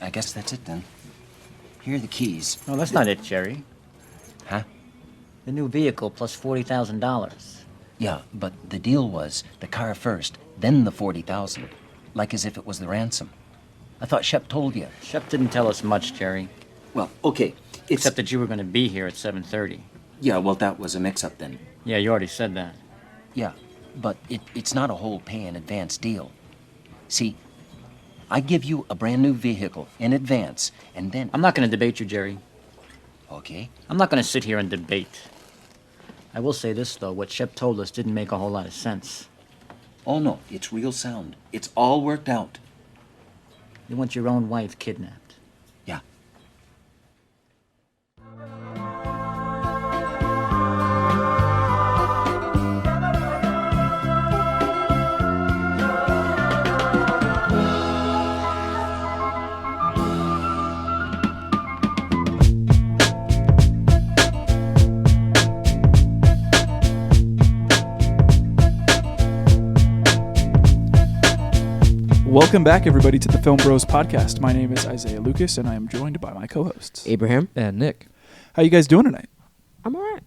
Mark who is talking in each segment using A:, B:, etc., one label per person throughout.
A: I guess that's it then. Here are the keys.
B: No, that's not it, Jerry.
A: Huh?
B: The new vehicle plus $40,000.
A: Yeah, but the deal was the car first, then the 40,000. Like as if it was the ransom. I thought Shep told you.
B: Shep didn't tell us much, Jerry.
A: Well, okay.
B: Except that you were going to be here at 7:30.
A: Yeah, well, that was a mix-up then.
B: Yeah, you already said that.
A: Yeah, but it's not a whole pay-in-advance deal. See, I give you a brand new vehicle in advance, and then...
B: I'm not going to debate you, Jerry.
A: Okay.
B: I'm not going to sit here and debate. I will say this, though. What Shep told us didn't make a whole lot of sense.
A: Oh, no, it's real sound. It's all worked out.
B: You want your own wife kidnapped.
A: Yeah.
C: Welcome back, everybody, to the Film Bros podcast. My name is Isaiah Lucas, and I am joined by my co-hosts.
D: Abraham.
E: And Nick.
C: How you guys doing tonight?
D: I'm all right.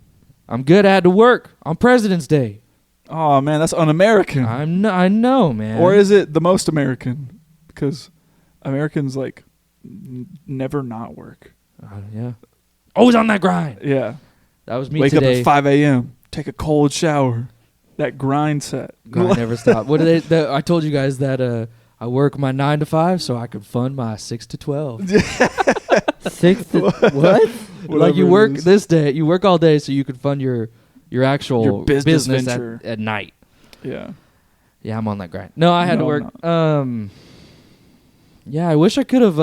E: I'm good. I had to work on President's Day.
C: Oh, man, that's un-American.
E: I know, man.
C: Or is it the most American? Because Americans, like, never not work.
E: Yeah. Always on that grind.
C: Yeah.
E: That was me
C: Wake
E: today.
C: up at 5 a.m., take a cold shower. That grind set.
E: Grind never stop. What did I told you guys that I work my 9 to 5 so I could fund my 6 to 12.
D: 6 to what?
E: Like you work this day, you work all day so you could fund your actual
C: Your business venture.
E: at night.
C: Yeah.
E: Yeah, I'm on that grind. No, I had to
C: No,
E: work.
C: no.
E: Yeah, I wish I could have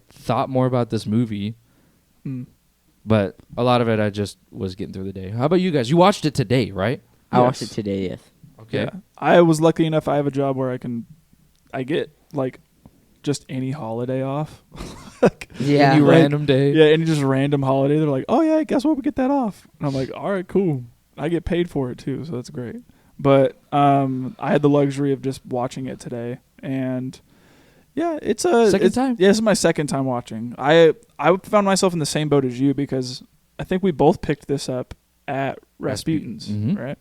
E: thought more about this movie.
C: Mm.
E: But a lot of it I just was getting through the day. How about you guys? You watched it today, right?
D: I watched it
C: Yes.
D: today, yes.
E: Okay.
C: Yeah. I was lucky enough I have a job where I get, like, just any holiday off.
D: Yeah.
E: Any
C: Like,
E: random day.
C: Yeah, any just random holiday. They're like, oh, yeah, guess what? We get that off. And I'm like, all right, cool. I get paid for it, too, so that's great. But I had the luxury of just watching it today. And, yeah, it's a...
E: Second time?
C: Yeah, this is my second time watching. I found myself in the same boat as you because I think we both picked this up at Rasputin's,
E: Mhm.
C: right?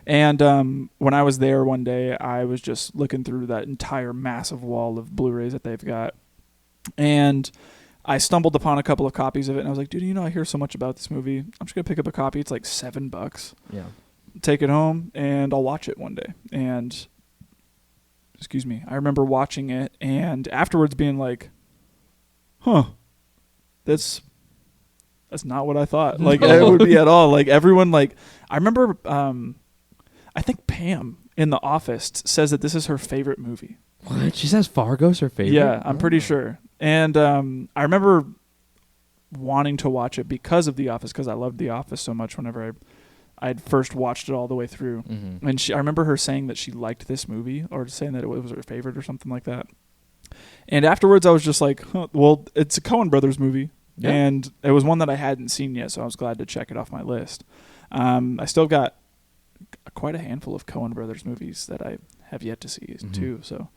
C: And when I was there one day, I was just looking through that entire massive wall of Blu-rays that they've got. And I stumbled upon a couple of copies of it, and I was like, dude, I hear so much about this movie. I'm just going to pick up a copy. It's like $7.
E: Yeah.
C: Take it home, and I'll watch it one day. And, excuse me, I remember watching it, and afterwards being like, huh, that's not what I thought. Like, it would be at all. Like, everyone, like, I remember... I think Pam in The Office says that this is her favorite movie.
E: What? She says Fargo's her favorite?
C: Yeah, I'm pretty sure. And I remember wanting to watch it because of The Office, because I loved The Office so much whenever I had first watched it all the way through.
E: Mm-hmm.
C: And I remember her saying that she liked this movie, or saying that it was her favorite or something like that. And afterwards I was just like, huh, well, it's a Coen Brothers movie.
E: Yeah.
C: And it was one that I hadn't seen yet, so I was glad to check it off my list. I still got quite a handful of Coen Brothers movies that I have yet to see too. So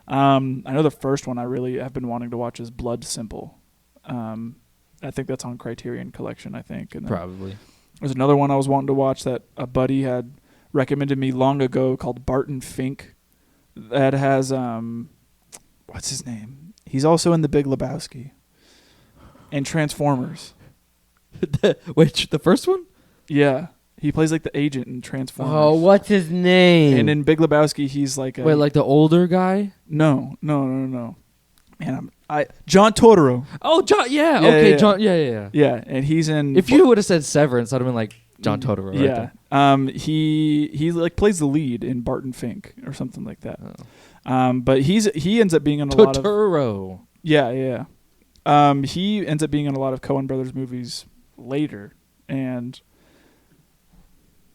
C: I know the first one I really have been wanting to watch is Blood Simple. I think that's on Criterion Collection, I think. And
E: Probably.
C: there's another one I was wanting to watch that a buddy had recommended me long ago called Barton Fink. That has what's his name? He's also in The Big Lebowski and Transformers.
E: Wait, the first one?
C: Yeah. He plays like the agent in Transformers.
D: Oh, what's his name?
C: And in Big Lebowski, he's like a...
E: Wait, like the older guy?
C: No. Man, John Turturro.
E: Oh, John. Yeah.
C: Yeah,
E: Okay,
C: yeah.
E: John. Yeah.
C: Yeah, and he's in...
E: If you would have said Severance, I'd have been like John Turturro. Right
C: Yeah.
E: there.
C: He like plays the lead in Barton Fink or something like that.
E: Oh.
C: But he ends up being in a lot of...
E: Turturro.
C: Yeah. He ends up being in a lot of Coen Brothers movies later, and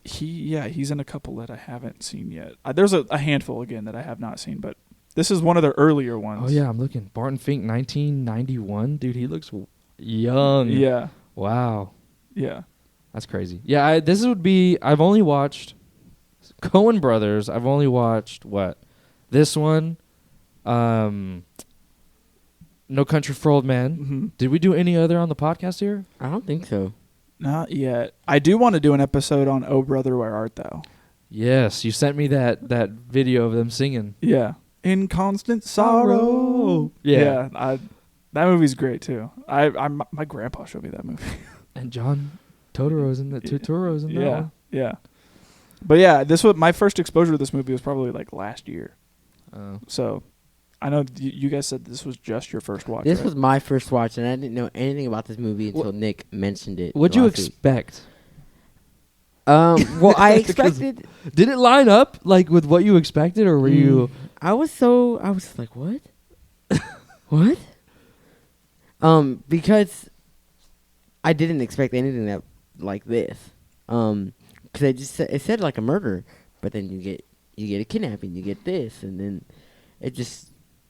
C: he's in a couple that I haven't seen yet. There's a handful again that I have not seen, but this is one of the earlier ones.
E: Oh yeah, I'm looking. Barton Fink, 1991. Dude, he looks young.
C: Yeah.
E: Wow.
C: Yeah.
E: That's crazy. Yeah, I've only watched Coen Brothers. I've only watched this one, No Country for Old Men.
C: Mm-hmm.
E: Did we do any other on the podcast here?
D: I don't think so.
C: Not yet. I do want to do an episode on Oh Brother, Where Art Thou?
E: Yes, you sent me that video of them singing.
C: Yeah. In Constant Sorrow.
E: Yeah.
C: That movie's great too. My grandpa showed me that movie.
E: And John Totoro's in that. Totoro's in that
C: Yeah.
E: one.
C: Yeah. But yeah, this was my first exposure to this movie was probably like last year.
E: Oh.
C: So I know you guys said this was just your first watch.
D: This
C: right?
D: was my first watch, and I didn't know anything about this movie until Nick mentioned it.
E: What'd you
D: last week.
E: expect?
D: Well, I expected.
E: Did it line up like with what you expected, or were you?
D: I was like, what? What? Because I didn't expect anything that like this. Because it said like a murder, but then you get a kidnapping, you get this, and then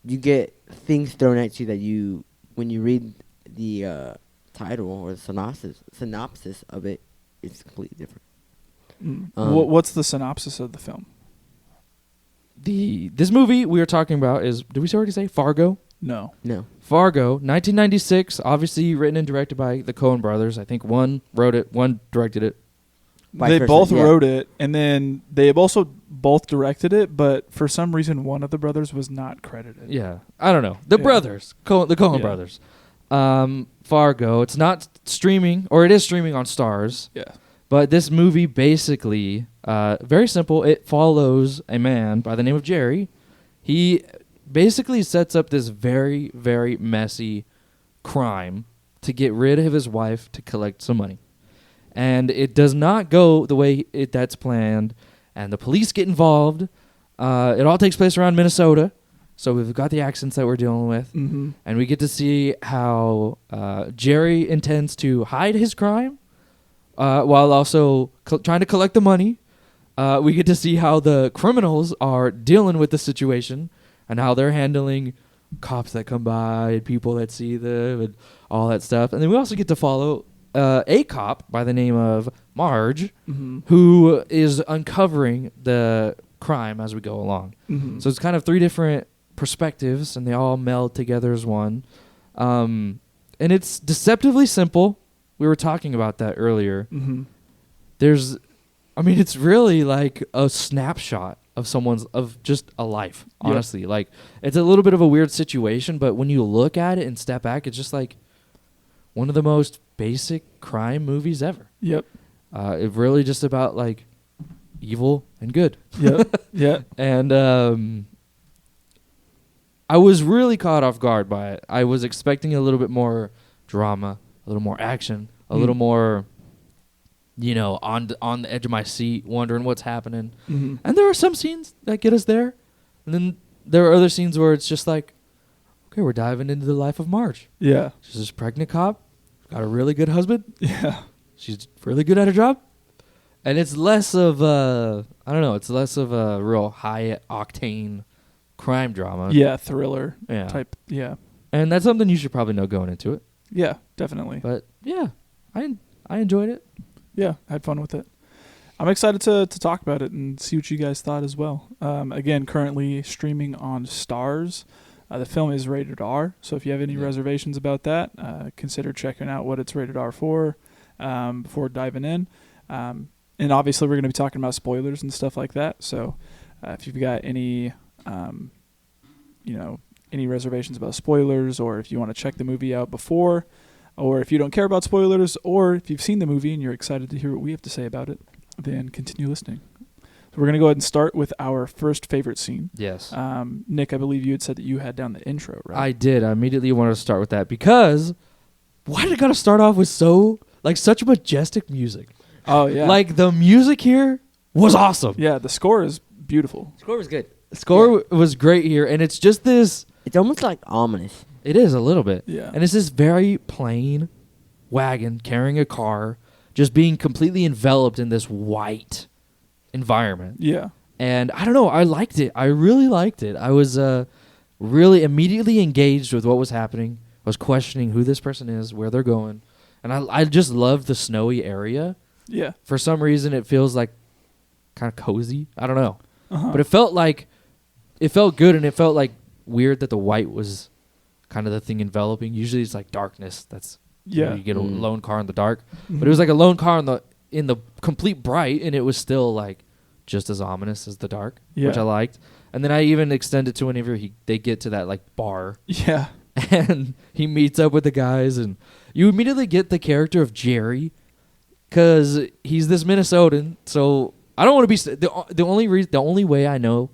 D: you get things thrown at you that when you read the title or the synopsis of it, it's completely different.
C: What's the synopsis of the film?
E: This movie we were talking about is, did we already say Fargo?
C: No.
E: Fargo, 1996, obviously written and directed by the Coen Brothers. I think one wrote it, one directed it.
C: They both wrote it, and then they have also both directed it, but for some reason one of the brothers was not credited.
E: Yeah, I don't know. The brothers, the Coen Brothers. Fargo, it's not streaming, or it is streaming on Stars.
C: Yeah.
E: But this movie basically, very simple. It follows a man by the name of Jerry. He basically sets up this very, very messy crime to get rid of his wife to collect some money. And it does not go the way that's planned, and the police get involved. It all takes place around Minnesota, so we've got the accents that we're dealing with.
C: Mm-hmm.
E: And we get to see how Jerry intends to hide his crime while also trying to collect the money. We get to see how the criminals are dealing with the situation and how they're handling cops that come by and people that see them and all that stuff. And then we also get to follow a cop by the name of Marge,
C: Mm-hmm.
E: who is uncovering the crime as we go along.
C: Mm-hmm.
E: So it's kind of three different perspectives, and they all meld together as one. And it's deceptively simple. We were talking about that earlier.
C: Mm-hmm.
E: It's really like a snapshot of just a life, honestly.
C: Yep.
E: Like, it's a little bit of a weird situation, but when you look at it and step back, it's just like one of the most basic crime movies ever.
C: Yep.
E: It really just about like evil and good.
C: Yep. Yeah.
E: And I was really caught off guard by it. I was expecting a little bit more drama, a little more action, a little more, on the edge of my seat, wondering what's happening.
C: Mm-hmm.
E: And there are some scenes that get us there, and then there are other scenes where it's just like, okay, we're diving into the life of Marge.
C: Yeah.
E: She's this pregnant cop, got a really good husband.
C: Yeah.
E: She's really good at her job. And it's less of it's less of a real high octane crime drama.
C: Yeah. Thriller
E: Yeah.
C: type. Yeah.
E: And that's something you should probably know going into it.
C: Yeah. Definitely.
E: But yeah, I enjoyed it.
C: Yeah. I had fun with it. I'm excited to talk about it and see what you guys thought as well. Again, currently streaming on Stars. The film is rated R, so if you have any reservations about that, consider checking out what it's rated R for before diving in. And obviously, we're going to be talking about spoilers and stuff like that. So if you've got any, any reservations about spoilers, or if you want to check the movie out before, or if you don't care about spoilers, or if you've seen the movie and you're excited to hear what we have to say about it, then continue listening. So we're going to go ahead and start with our first favorite scene.
E: Yes.
C: Nick, I believe you had said that you had down the intro, right?
E: I did. I immediately wanted to start with that because why did it got to start off with such majestic music?
C: Oh, yeah.
E: Like, the music here was awesome.
C: Yeah, the score is beautiful.
D: Score was good.
E: The score was great here, and it's just this.
D: It's almost like ominous.
E: It is a little bit.
C: Yeah.
E: And it's this very plain wagon carrying a car, just being completely enveloped in this white environment.
C: Yeah.
E: And I don't know, I liked it. I really liked it. I was really immediately engaged with what was happening. I was questioning who this person is, where they're going. And I just loved the snowy area.
C: Yeah.
E: For some reason, it feels like kind of cozy. I don't know.
C: Uh-huh.
E: But it felt good, and it felt like weird that the white was kind of the thing enveloping. Usually it's like darkness. That's you get a lone car in the dark, but it was like a lone car in the complete bright, and it was still like just as ominous as the dark, which I liked. And then I even extended to whenever they get to that like bar.
C: Yeah.
E: And he meets up with the guys, and you immediately get the character of Jerry, because he's this Minnesotan. So I don't want to be the only way I know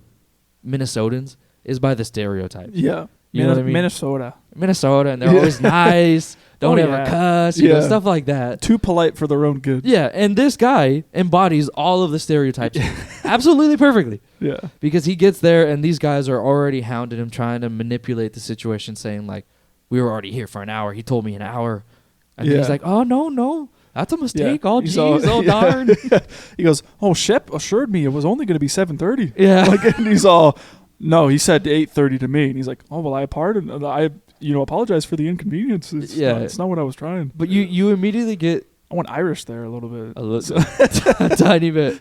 E: Minnesotans is by the stereotype.
C: Yeah.
E: You know what I mean?
C: Minnesota,
E: and they're always nice. Don't ever cuss. You know, stuff like that.
C: Too polite for their own good.
E: Yeah, and this guy embodies all of the stereotypes absolutely perfectly.
C: Yeah.
E: Because he gets there, and these guys are already hounding him, trying to manipulate the situation, saying, like, we were already here for an hour. He told me an hour. And he's like, oh, no. That's a mistake. Oh, jeez. Oh, darn.
C: He goes, oh, Shep assured me it was only going to be 7:30.
E: Yeah.
C: Like, and he's all, no, he said 8:30 to me. And he's like, oh, well, I apologize for the inconvenience. It's not what I was trying.
E: But you immediately get...
C: I went Irish there a little bit.
E: A tiny bit.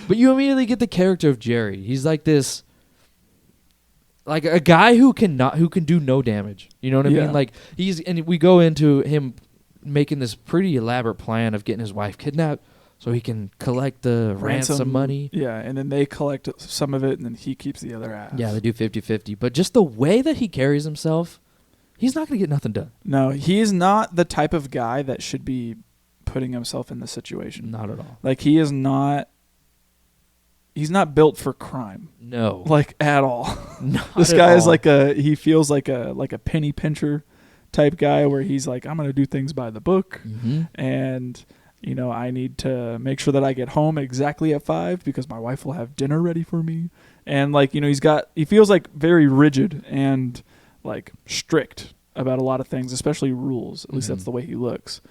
E: But you immediately get the character of Jerry. He's like this... Like a guy who can do no damage. You know what I mean? Like and we go into him making this pretty elaborate plan of getting his wife kidnapped so he can collect the ransom money.
C: Yeah, and then they collect some of it, and then he keeps the other half.
E: Yeah, they do 50-50. But just the way that he carries himself, he's not going to get nothing done.
C: No, he's not the type of guy that should be putting himself in this situation.
E: Not at all.
C: Like, he is not... He's not built for crime.
E: No.
C: Like, at all.
E: This
C: guy is like he feels like a penny pincher type guy, where he's like, I'm going to do things by the book.
E: Mm-hmm.
C: And, I need to make sure that I get home exactly at 5 because my wife will have dinner ready for me. And like, he feels like very rigid and like strict about a lot of things, especially rules. At least that's the way he looks.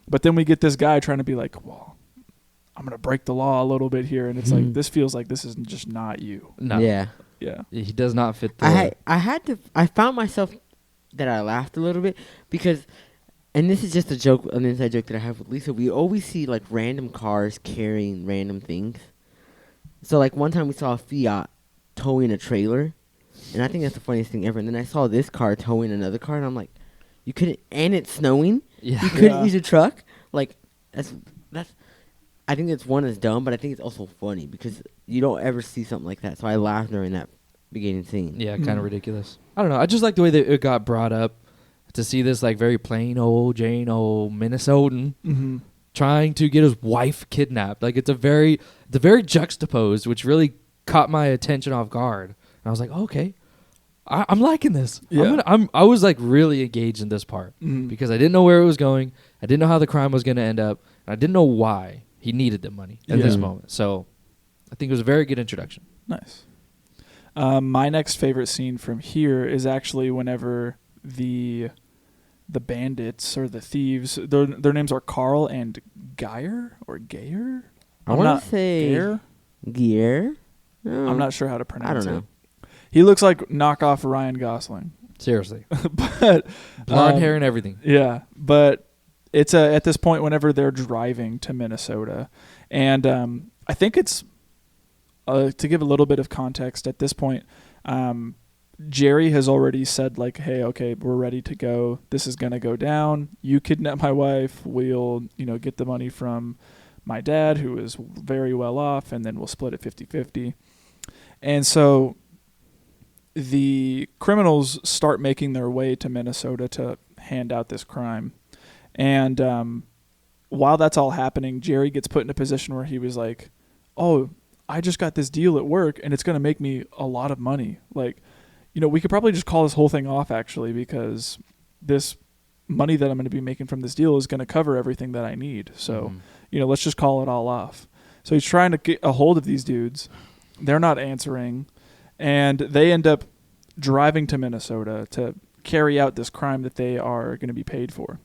C: But then we get this guy trying to be like, well, I'm going to break the law a little bit here. And it's like, this feels like this is just not you.
E: No.
D: Yeah.
C: Yeah.
E: He does not fit the...
D: I found myself that I laughed a little bit because, and this is just a joke, an inside joke that I have with Lisa. We always see like random cars carrying random things. So like one time we saw a Fiat towing a trailer, and I think that's the funniest thing ever. And then I saw this car towing another car, and I'm like, you couldn't, and it's snowing.
E: Yeah.
D: You couldn't use a truck. Like that's. I think it's one is dumb, but I think it's also funny because you don't ever see something like that. So I laughed during that beginning scene.
E: Yeah, kind of ridiculous. I don't know. I just like the way that it got brought up to see this like very plain old Jane old Minnesotan trying to get his wife kidnapped. Like it's a very juxtaposed, which really caught my attention off guard. And I was like, okay, I'm liking this.
C: Yeah.
E: I was like really engaged in this part because I didn't know where it was going. I didn't know how the crime was going to end up. And I didn't know why he needed the money at this moment. So I think it was a very good introduction.
C: Nice. My next favorite scene from here is actually whenever the bandits or the thieves, their names are Carl and Geyer or Gayer.
D: I want to say
C: Geyer.
D: Gear. No.
C: I'm not sure how to pronounce it.
D: I don't know.
C: He looks like knockoff Ryan Gosling.
E: Seriously.
C: But
E: blonde hair and everything.
C: Yeah, but it's at this point whenever they're driving to Minnesota, and I think it's to give a little bit of context at this point. Jerry has already said like, "Hey, okay, we're ready to go. This is gonna go down. You kidnap my wife. We'll get the money from my dad, who is very well off, and then we'll split it 50-50." And so the criminals start making their way to Minnesota to hand out this crime. And while that's all happening, Jerry gets put in a position where he was like, oh, I just got this deal at work, and it's going to make me a lot of money. Like, we could probably just call this whole thing off, actually, because this money that I'm going to be making from this deal is going to cover everything that I need. So, let's just call it all off. So he's trying to get a hold of these dudes. They're not answering. And they end up driving to Minnesota to carry out this crime that they are going to be paid for.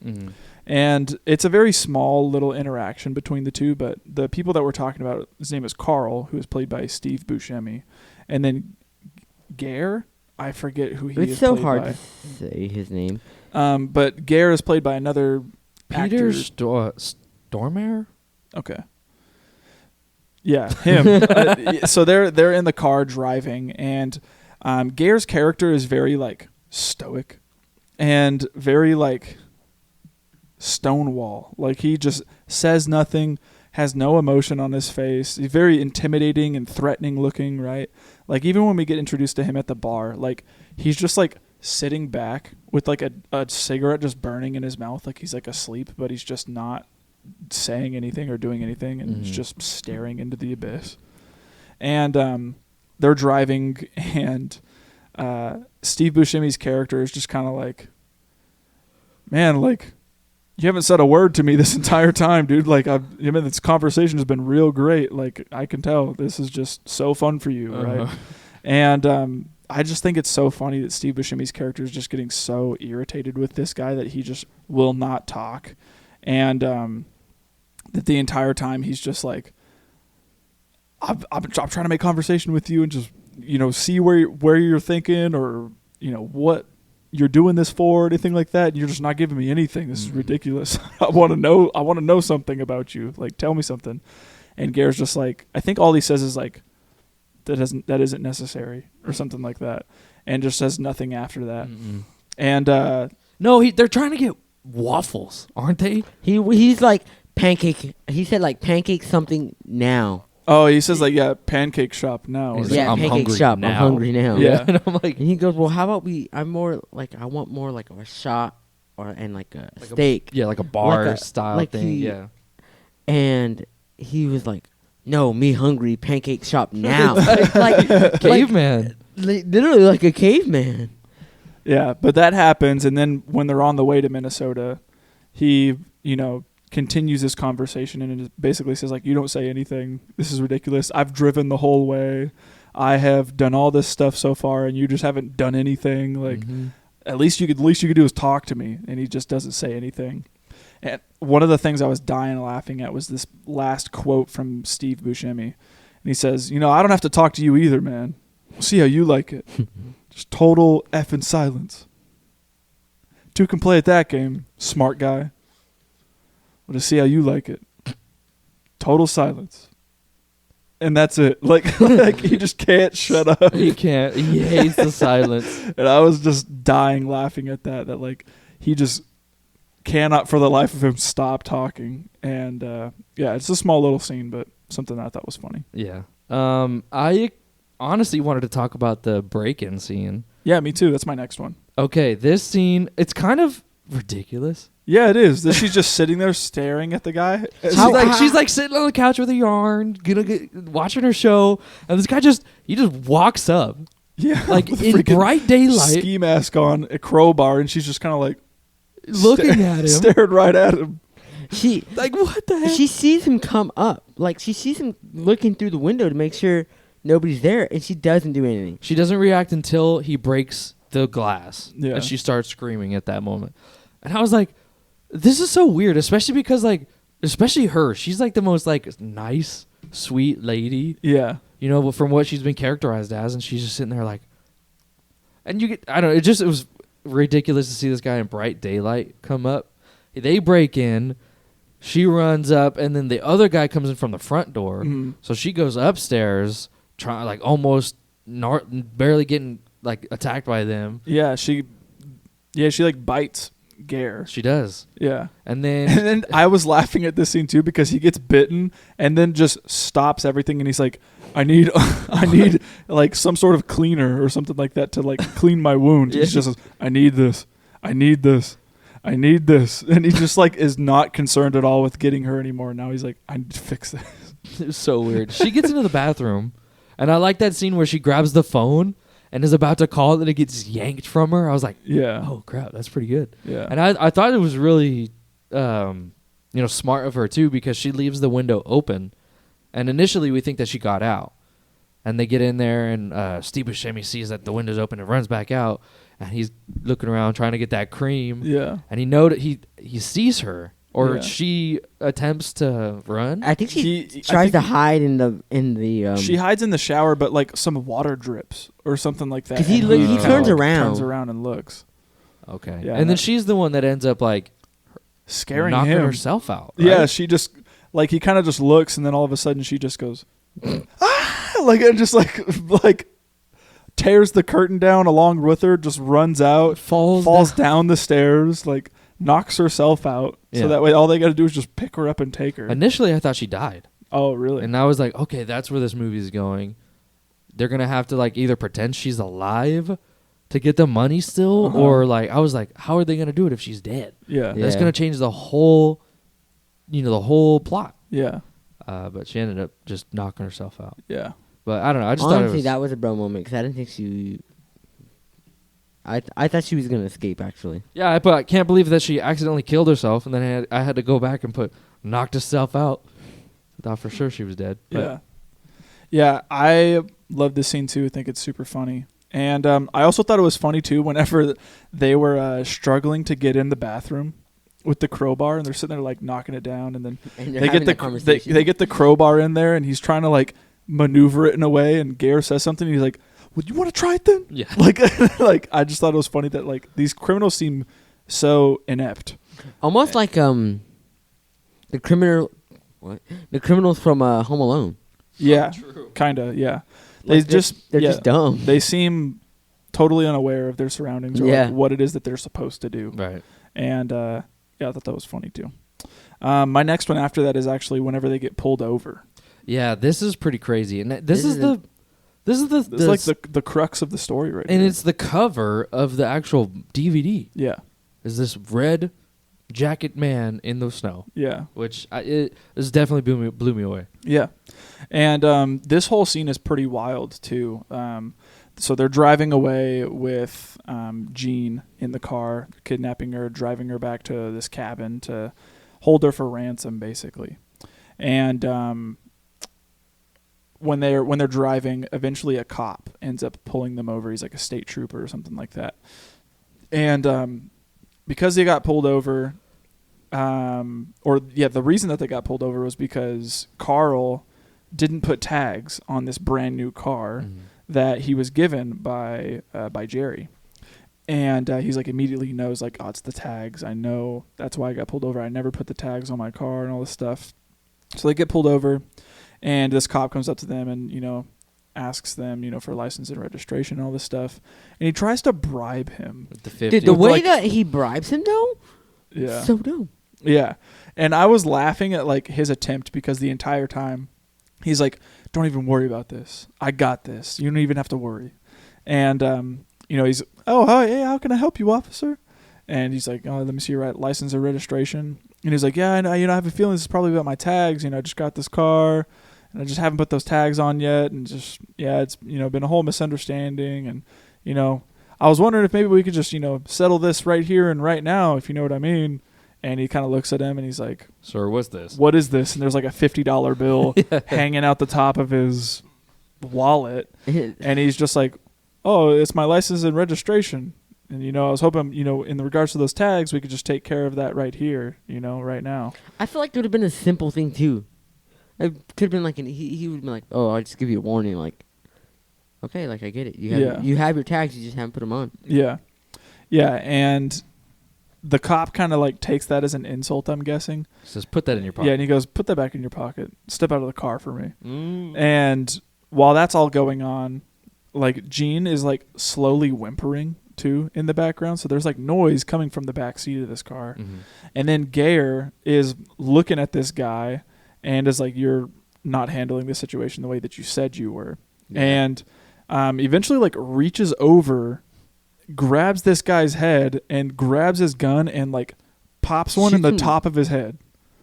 C: And it's a very small little interaction between the two, but the people that we're talking about, his name is Carl, who is played by Steve Buscemi. And then Gare, I forget who he is.
D: It's so
C: played
D: hard
C: by.
D: to say his name.
C: But Gare is played by another
E: Peter
C: actor.
E: Stormare?
C: Okay. Yeah, him. So they're in the car driving, and Gare's character is very like stoic, and very like Stonewall. Like he just says nothing, has no emotion on his face. He's very intimidating and threatening looking, right? Like even when we get introduced to him at the bar, like he's just like sitting back with like a cigarette just burning in his mouth, like he's like asleep, but he's just not saying anything or doing anything, and he's just staring into the abyss. And they're driving, and Steve Buscemi's character is just kind of like, man, like, you haven't said a word to me this entire time, dude. Like, this conversation has been real great. Like, I can tell this is just so fun for you, right? And I just think it's so funny that Steve Buscemi's character is just getting so irritated with this guy that he just will not talk. And that the entire time he's just like, I'm trying to make conversation with you and just, see where you're thinking, or, what you're doing this for, anything like that. And you're just not giving me anything. This is ridiculous. I want to know something about you. Like, tell me something. And Gare's just like, I think all he says is like, that isn't necessary, or something like that. And just says nothing after that. And,
E: no, they're trying to get waffles, aren't they?
D: He's like pancake. He said like pancake something now.
C: oh, he says like, yeah, pancake shop now.
E: He's
C: Or
E: like,
D: Yeah,
E: I'm
D: pancake
E: hungry
D: shop.
E: now.
D: I'm hungry now.
C: Yeah.
E: And I'm like,
D: And he goes, well, how about I want more like a shot and like a steak.
E: yeah, like a bar
D: Like
E: style
D: like
E: thing.
D: he-
E: Yeah.
D: And he was like, no, me hungry, pancake shop now. like
E: Caveman.
D: literally like a caveman.
C: Yeah, but that happens, and then when they're on the way to Minnesota, he, continues this conversation, and it basically says like, you don't say anything. This is ridiculous. I've driven the whole way. I have done all this stuff so far, and you just haven't done anything. Like, at least you could do is talk to me. And he just doesn't say anything. And one of the things I was dying laughing at was this last quote from Steve Buscemi. And he says, I don't have to talk to you either, man. We'll see how you like it. Just total effing silence. Two can play at that game, smart guy. We'll just see how you like it. Total silence. And that's it. Like he just can't shut up.
E: He can't. He hates the silence.
C: And I was just dying laughing at that like he just cannot for the life of him stop talking. And yeah, it's a small little scene, but something I thought was funny.
E: Yeah. I honestly wanted to talk about the break-in scene.
C: Yeah, me too. That's my next one.
E: Okay, this scene, it's kind of ridiculous.
C: Yeah, it is. She's just sitting there staring at the guy.
E: She's like sitting on the couch with a yarn, watching her show, and this guy just walks up,
C: Yeah,
E: like
C: with a
E: in
C: freaking
E: bright daylight,
C: ski mask on, a crowbar, and she's just kind of like
E: looking at him,
C: stared right at him.
D: She
E: like, what the heck?
D: she sees him come up. Like she sees him looking through the window to make sure nobody's there, and she doesn't do anything.
E: She doesn't react until he breaks the glass,
C: Yeah.
E: and she starts screaming at that moment. And I was like, this is so weird, especially because especially her, she's like the most like nice, sweet lady,
C: Yeah,
E: from what she's been characterized as, and she's just sitting there like, and I don't know, it was ridiculous to see this guy in bright daylight come up. They break in, she runs up, and then the other guy comes in from the front door. So she goes upstairs, trying like almost barely getting like attacked by them.
C: yeah. She like bites Gare.
E: She does.
C: Yeah.
E: And then
C: And then I was laughing at this scene too because he gets bitten and then just stops everything and he's like, I need like some sort of cleaner or something like that to like clean my wound. He's just, I need this. And he just like is not concerned at all with getting her anymore. Now he's like, I need to fix this.
E: it was so weird. She gets into the bathroom, and I like that scene where she grabs the phone and is about to call it, and it gets yanked from her. I was like,
C: Yeah.
E: oh crap, that's pretty good.
C: Yeah.
E: And I thought it was really smart of her too, because she leaves the window open, and initially we think that she got out, and they get in there, and Steve Buscemi sees that the window's open and runs back out, and he's looking around trying to get that cream.
C: Yeah.
E: And he sees her, or
C: Yeah.
E: she attempts to run.
D: I think she
C: I
D: tries
C: think
D: to hide in the.
C: she hides in the shower, but like some water drips or something like that.
D: 'Cause he
C: and
D: he
C: kinda,
D: turns
C: like,
D: around.
C: turns around and looks,
E: Okay.
C: Yeah,
E: and then
C: that-
E: she's the one that ends up like
C: scaring
E: knocking
C: him.
E: herself out. Right?
C: Yeah, she just like he kind of just looks, and then all of a sudden she just goes, ah, like and just like tears the curtain down along with her, just runs out, falls down the stairs, like knocks herself out.
E: Yeah.
C: So that way all they got to do is just pick her up and take her.
E: Initially, I thought she died.
C: Oh, really?
E: And I was like, okay, that's where this movie is going. They're going to have to like either pretend she's alive to get the money still, or like, I was like, how are they going to do it if she's dead?
C: Yeah.
E: That's going to change the whole, the whole plot.
C: Yeah.
E: But she ended up just knocking herself out.
C: Yeah.
E: But I don't know. I just
D: Honestly,
E: thought it was...
D: that was a bro moment because I didn't think she. I thought she was gonna escape actually.
E: Yeah, but I can't believe that she accidentally killed herself, and then I had to go back and put knocked herself out. I thought for sure she was dead.
C: Yeah. Yeah, I love this scene too. I think it's super funny. And I also thought it was funny too whenever they were struggling to get in the bathroom with the crowbar, and they're sitting there like knocking it down, and then
D: And
C: they get they get the crowbar in there, and he's trying to like maneuver it in a way, and Gare says something, and he's like, "Would you want to try it then?"
E: Yeah.
C: Like I just thought it was funny that like these criminals seem so inept.
D: Almost like the criminals from Home Alone.
C: Yeah, kind of. Yeah,
D: Like, they're just dumb.
C: They seem totally unaware of their surroundings or like what it is that they're supposed to do.
E: Right.
C: And yeah, I thought that was funny too. My next one after that is actually whenever they get pulled over.
E: Yeah, this is pretty crazy, and this is
C: This is like the crux of the story right
E: and
C: here.
E: it's the cover of the actual DVD.
C: Yeah.
E: Is this red jacket man in the snow?
C: Yeah.
E: Which it definitely blew me away.
C: Yeah. And this whole scene is pretty wild too. So they're driving away with Jean in the car, kidnapping her, driving her back to this cabin to hold her for ransom, basically. And when they're driving, eventually a cop ends up pulling them over. He's like a state trooper or something like that. And because they got pulled over, the reason that they got pulled over was because Carl didn't put tags on this brand new car that he was given by Jerry. And he's like immediately knows like, oh, it's the tags. I know that's why I got pulled over. I never put the tags on my car and all this stuff. So they get pulled over, and this cop comes up to them and, asks them, for license and registration and all this stuff. And he tries to bribe him.
E: With the 50.
D: Dude, the way
C: like-
D: that he bribes him though,
C: Yeah.
D: so dumb.
C: Yeah. And I was laughing at like his attempt because the entire time he's like, don't even worry about this. I got this. You don't even have to worry. And, he's, oh, hi, hey, how can I help you, officer? And he's like, oh, let me see your license or registration. And he's like, yeah, I have a feeling this is probably about my tags. I just got this car and I just haven't put those tags on yet. And just, it's, been a whole misunderstanding. And, I was wondering if maybe we could just, settle this right here and right now, if you know what I mean. And he kind of looks at him and he's like,
E: Sir, what's this?
C: what is this? And there's like a $50 bill hanging out the top of his wallet. And he's just like, oh, it's my license and registration. And, I was hoping, in regards to those tags, we could just take care of that right here, right now.
D: I feel like it would have been a simple thing too. It could have been like he would have been like, oh, I'll just give you a warning, like, okay, like I get it. You have your tags, you just haven't put them on.
C: Yeah. Yeah, and the cop kind of like takes that as an insult, I'm guessing.
E: He says, put that in your pocket.
C: Yeah, and he goes, put that back in your pocket. Step out of the car for me. And while that's all going on, like Jean is like slowly whimpering too in the background. So there's like noise coming from the back seat of this car. And then Gare is looking at this guy and is like, you're not handling the situation the way that you said you were. Yeah. And eventually like reaches over, grabs this guy's head and grabs his gun and like pops one in the top of his head.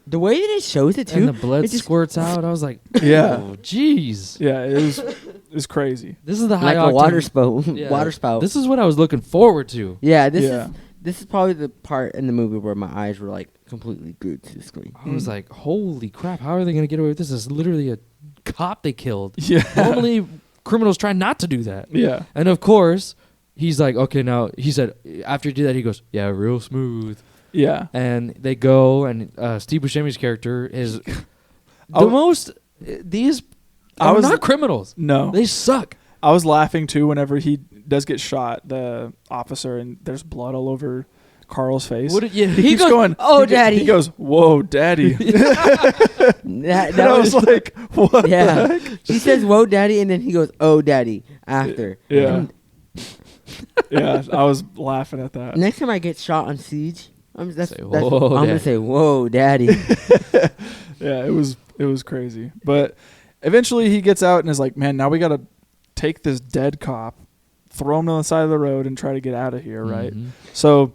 D: The way that it shows it too,
E: and the blood squirts out. I was like,
C: yeah,
E: oh, jeez.
C: Yeah, it was crazy.
E: This is the high
D: like a water
E: octane-
D: spout.
E: Yeah.
D: Water spout.
E: This is what I was looking forward to.
D: Yeah, this is probably the part in the movie where my eyes were like completely glued to the screen.
E: I was like, holy crap, how are they going to get away with this? This is literally a cop they killed.
C: Yeah.
E: Normally, criminals try not to do that.
C: Yeah.
E: And of course, he's like, okay, now, he said, after you do that, he goes, yeah, real smooth.
C: Yeah.
E: And they go, and Steve Buscemi's character is these are not criminals.
C: No.
E: They suck.
C: I was laughing too whenever he does get shot, the officer, and there's blood all over Carl's face.
E: Yeah.
C: He keeps
D: goes,
C: going,
D: "Oh,
C: he
D: daddy."
C: He goes, "Whoa, daddy."
D: That
C: I was like, what the
D: yeah.
C: heck?
D: He says, "Whoa, daddy," and then he goes, "Oh, daddy," after.
C: Yeah.
D: And
C: Yeah, I was laughing at that.
D: next time I get shot on Siege, I'm
E: Say, "Whoa,
D: gonna
E: daddy."
D: say, "Whoa, daddy."
C: Yeah, it was crazy. But eventually he gets out and is like, man, now we got to take this dead cop, throw him on the side of the road and try to get out of here, right?
E: Mhm.
C: So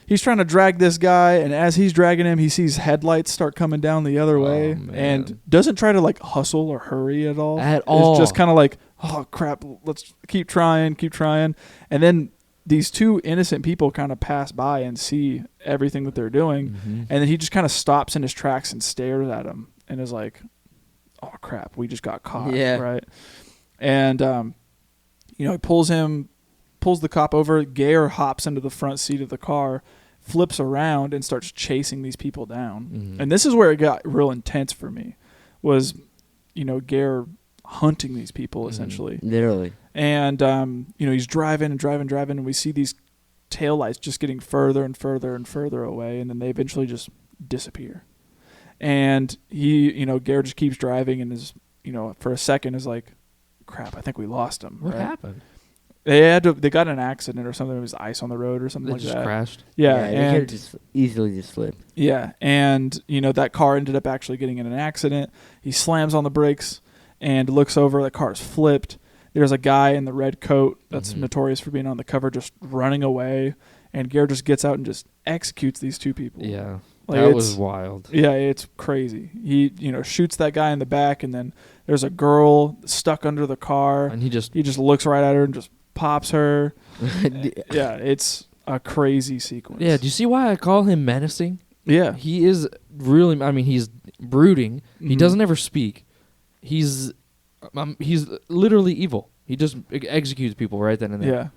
C: he's trying to drag this guy, and as he's dragging him, he sees headlights start coming down the other way
E: man.
C: and doesn't try to like hustle or hurry at all.
E: At all.
C: It's just kind of like, oh crap, let's keep trying. And then these two innocent people kind of pass by and see everything that they're doing.
E: Mhm.
C: And then he just kind of stops in his tracks and stares at him and is like, oh crap, we just got caught.
D: Yeah.
C: Right. And, he pulls the cop over. Gare hops into the front seat of the car, flips around and starts chasing these people down.
E: Mhm.
C: And this is where it got real intense for me, was, Gare hunting these people essentially.
D: Literally.
C: And, he's driving, and we see these taillights just getting further and further and further away, and then they eventually just disappear. And he, Gare just keeps driving and is, for a second is like, crap, I think we lost him.
E: What
C: right?
E: happened?
C: They got in an accident or something. There was ice on the road or something
E: They
C: like
E: just
C: that.
E: crashed.
C: Yeah,
D: they could have
C: and
D: just easily just slipped.
C: yeah, and that car ended up actually getting in an accident. He slams on the brakes and looks over. The car's flipped. There's a guy in the red coat that's notorious for being on the cover just running away, and Gare just gets out and just executes these two people.
E: Yeah.
C: Like,
E: that
C: it's-
E: was wild.
C: Yeah, it's crazy. He shoots that guy in the back, and then there's a girl stuck under the car.
E: And he just
C: He just looks right at her and just pops her. Yeah, it's a crazy sequence.
E: Yeah, do you see why I call him menacing?
C: Yeah.
E: He is really, he's brooding. He
C: Mhm.
E: doesn't ever speak. He's literally evil. He just executes people right then and there.
C: Yeah.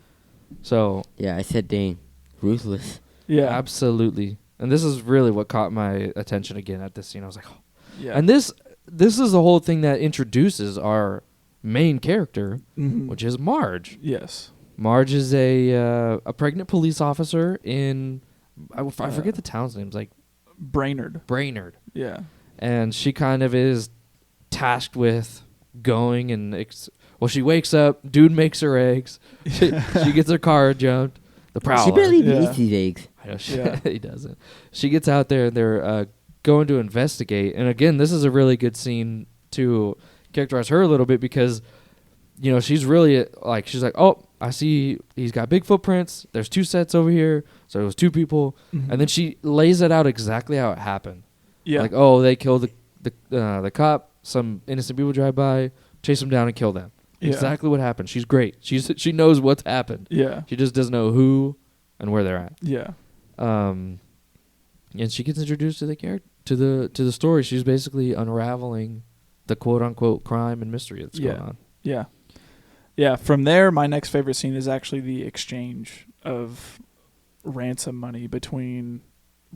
E: So,
D: Yeah, I said, dang, ruthless.
C: Yeah.
E: absolutely. And this is really what caught my attention again at this scene. I was like, oh.
C: Yeah.
E: And this is the whole thing that introduces our main character,
C: Mhm.
E: which is Marge.
C: Yes.
E: Marge is a pregnant police officer in I forget the town's names, like
C: Brainerd.
E: Brainerd,
C: Yeah.
E: and she kind of is tasked with going and she wakes up, dude makes her eggs, she gets her car jumped, the prowler.
D: She barely even
C: Yeah.
D: eats these eggs.
E: I know
C: Yeah.
E: he doesn't. She gets out there and they're going to investigate, and again, this is a really good scene to characterize her a little bit because she's really she's like, oh, I see he's got big footprints. There's two sets over here, so it was two people,
C: Mhm.
E: and then she lays it out exactly how it happened.
C: Yeah.
E: Like, oh, they killed the cop. Some innocent people drive by, chase them down, and kill them.
C: Yeah.
E: Exactly what happened. She's great. She knows what's happened.
C: Yeah.
E: She just doesn't know who and where they're at.
C: Yeah.
E: And she gets introduced to the character to the story. She's basically unraveling the quote unquote crime and mystery that's going on.
C: Yeah. Yeah. From there, my next favorite scene is actually the exchange of ransom money between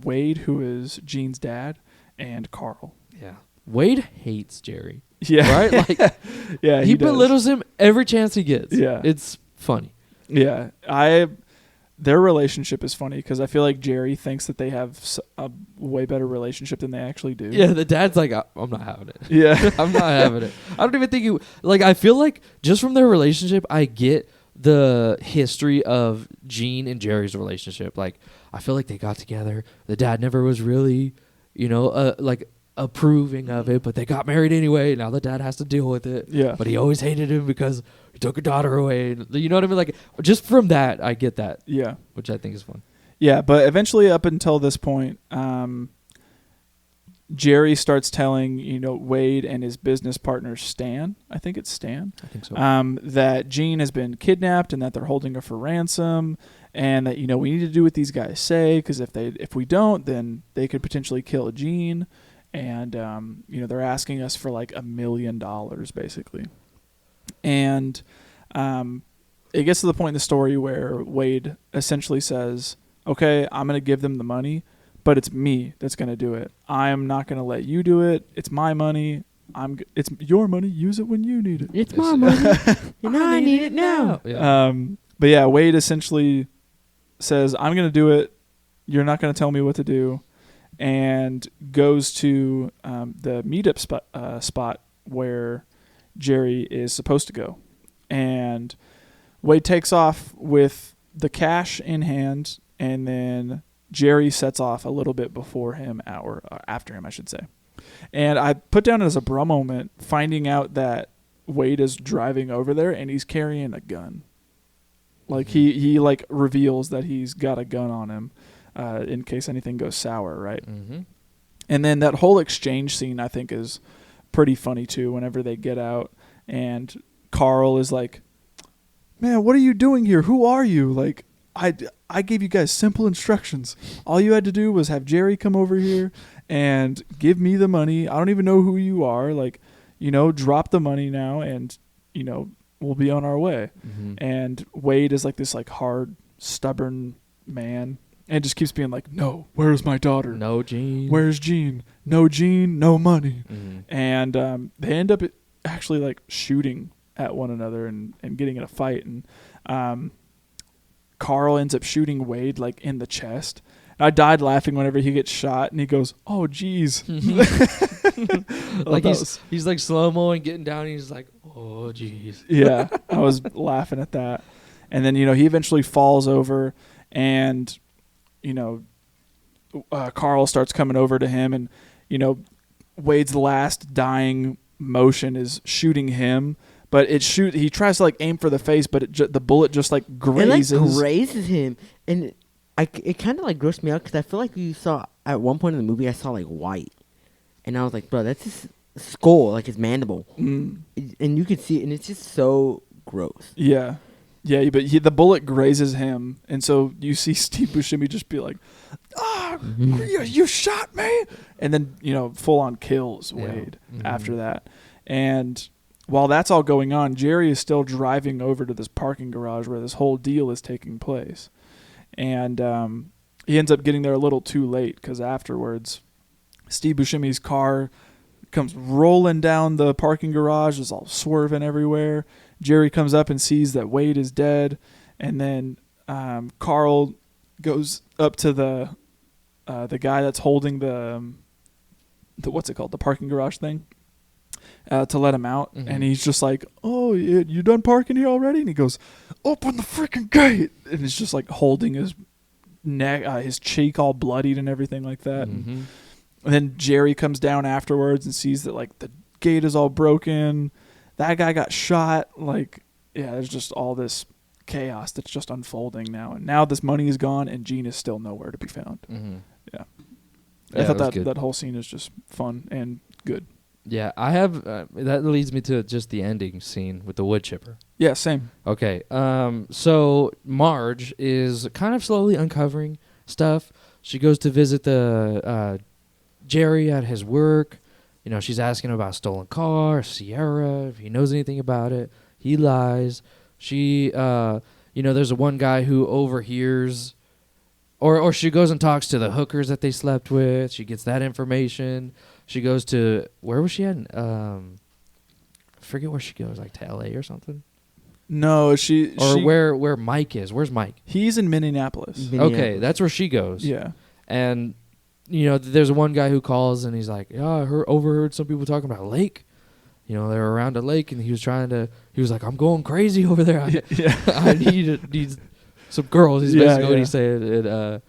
C: Wade, who is Gene's dad, and Carl.
E: Yeah. Wade hates Jerry.
C: Yeah.
E: Right? Like
C: Yeah.
E: he
C: does.
E: belittles him every chance he gets.
C: Yeah.
E: It's funny.
C: Yeah. Their relationship is funny because I feel like Jerry thinks that they have a way better relationship than they actually do.
E: Yeah, the dad's like, I'm not having it.
C: Yeah.
E: I'm not having it. I don't even think you I feel like just from their relationship I get the history of Gene and Jerry's relationship. Like I feel like they got together. The dad never was really, approving of it, but they got married anyway. Now the dad has to deal with it.
C: Yeah.
E: But he always hated him because he took a daughter away. You know what I mean? Like just from that I get that,
C: Yeah.
E: which I think is fun.
C: Yeah, but eventually, up until this point, Jerry starts telling Wade and his business partner Stan, I think it's Stan,
E: I think so.
C: that Gene has been kidnapped and that they're holding her for ransom, and that we need to do what these guys say because if we don't, then they could potentially kill Gene, and they're asking us for like $1 million basically, and it gets to the point in the story where Wade essentially says, okay, I'm going to give them the money, but it's me that's going to do it. I'm not going to let you do it. It's my money. It's your money. Use it when you need it.
D: It's my money, and I need it now.
E: Yeah.
C: But yeah, Wade essentially says, I'm going to do it. You're not going to tell me what to do. And goes to the meetup spot where Jerry is supposed to go. And Wade takes off with the cash in hand, and then Jerry sets off a little bit before him, or after him, I should say. And I put down as a bra moment finding out that Wade is driving over there and he's carrying a gun. Like he like reveals that he's got a gun on him in case anything goes sour, right?
E: Mm-hmm.
C: And then that whole exchange scene I think is pretty funny too. Whenever they get out and Carl is like, "Man, what are you doing here? Who are you?" Like, I gave you guys simple instructions. All you had to do was have Jerry come over here and give me the money. I don't even know who you are. Like, drop the money now and, we'll be on our way.
E: Mm-hmm.
C: And Wade is like this like hard, stubborn man and just keeps being like, "No, where's my daughter?
E: No, Gene.
C: Where's Jean? No Jean, no money."
E: Mm-hmm.
C: And they end up actually like shooting at one another and getting in a fight. And Carl ends up shooting Wade like in the chest. I died laughing whenever he gets shot and he goes, "Oh, geez."
E: Like he's like slow-mo and getting down and he's like, "Oh, jeez."
C: Yeah, I was laughing at that. And then, he eventually falls over and, Carl starts coming over to him and, Wade's last dying motion is shooting him. But he tries to like aim for the face, but the bullet just like grazes.
D: It like grazes him. And it kind of like grossed me out because I feel like you saw at one point in the movie I saw like white, and I was like, bro, that's his skull, like his mandible, and you could see it, and it's just so gross.
C: Yeah, but the bullet grazes him, and so you see Steve Buscemi just be like, you shot me, and then full on kills Wade after that, and while that's all going on, Jerry is still driving over to this parking garage where this whole deal is taking place. And he ends up getting there a little too late because afterwards, Steve Buscemi's car comes rolling down the parking garage. It's all swerving everywhere. Jerry comes up and sees that Wade is dead. And then Carl goes up to the guy that's holding the what's it called? The parking garage thing. To let him out, and he's just like, "Oh, you done parking here already?" And he goes, "Open the freaking gate!" And he's just like holding his neck, his cheek all bloodied and everything like that. And then Jerry comes down afterwards and sees that like the gate is all broken. That guy got shot. Like, yeah, there's just all this chaos that's just unfolding now. And now this money is gone, and Gene is still nowhere to be found. Yeah, I thought that whole scene is just fun and good.
E: Yeah, I have. That leads me to just the ending scene with the wood chipper.
C: Yeah, same.
E: Okay, so Marge is kind of slowly uncovering stuff. She goes to visit the Jerry at his work. She's asking about a stolen car, Sierra, if he knows anything about it. He lies. She, there's one guy who overhears, or she goes and talks to the hookers that they slept with. She gets that information. She goes to, where was she at? I forget where she goes, like to L.A. or something.
C: No,
E: where Mike is. Where's Mike?
C: He's in Minneapolis.
E: Okay, that's where she goes.
C: Yeah.
E: And, there's one guy who calls and he's like, "Yeah, I overheard some people talking about a lake. They're around a lake," and he was like, "I'm going crazy over there. I need some girls." He's basically what he's saying.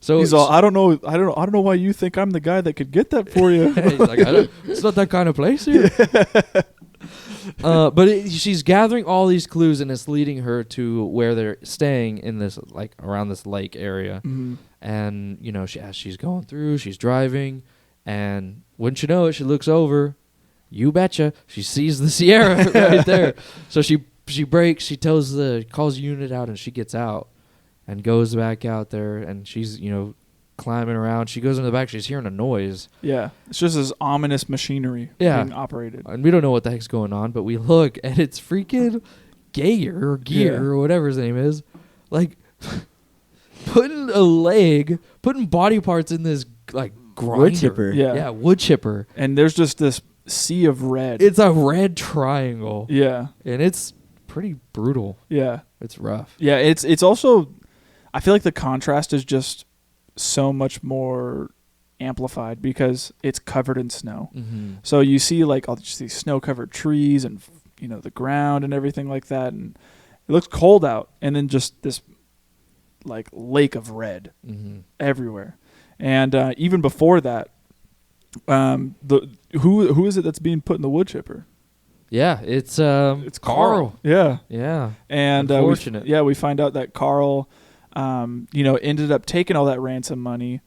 E: So
C: he's all, I don't know why you think I'm the guy that could get that for you.
E: He's like, it's not that kind of place here. But she's gathering all these clues and it's leading her to where they're staying in this, like around this lake area. And as she's going through, she's driving, and wouldn't you know it, she looks over. You betcha, she sees the Sierra right there. So she brakes. She calls the unit out, and she gets out. And goes back out there, and she's, climbing around. She goes in the back. She's hearing a noise.
C: Yeah. It's just this ominous machinery being operated.
E: And we don't know what the heck's going on, but we look, and it's freaking Gear or whatever his name is. Like, putting body parts in this, like, grinder.
D: Wood chipper.
E: Yeah, wood chipper.
C: And there's just this sea of red.
E: It's a red triangle.
C: Yeah.
E: And it's pretty brutal.
C: Yeah.
E: It's rough.
C: Yeah, it's also... I feel like the contrast is just so much more amplified because it's covered in snow.
E: Mm-hmm.
C: So you see like all these snow-covered trees and the ground and everything like that, and it looks cold out, and then just this like lake of red
E: Mm-hmm.
C: everywhere. And even before that, who is it that's being put in the wood chipper?
E: Yeah, it's
C: Carl. Yeah.
E: Yeah.
C: And
E: Unfortunate.
C: we find out that Carl, ended up taking all that ransom money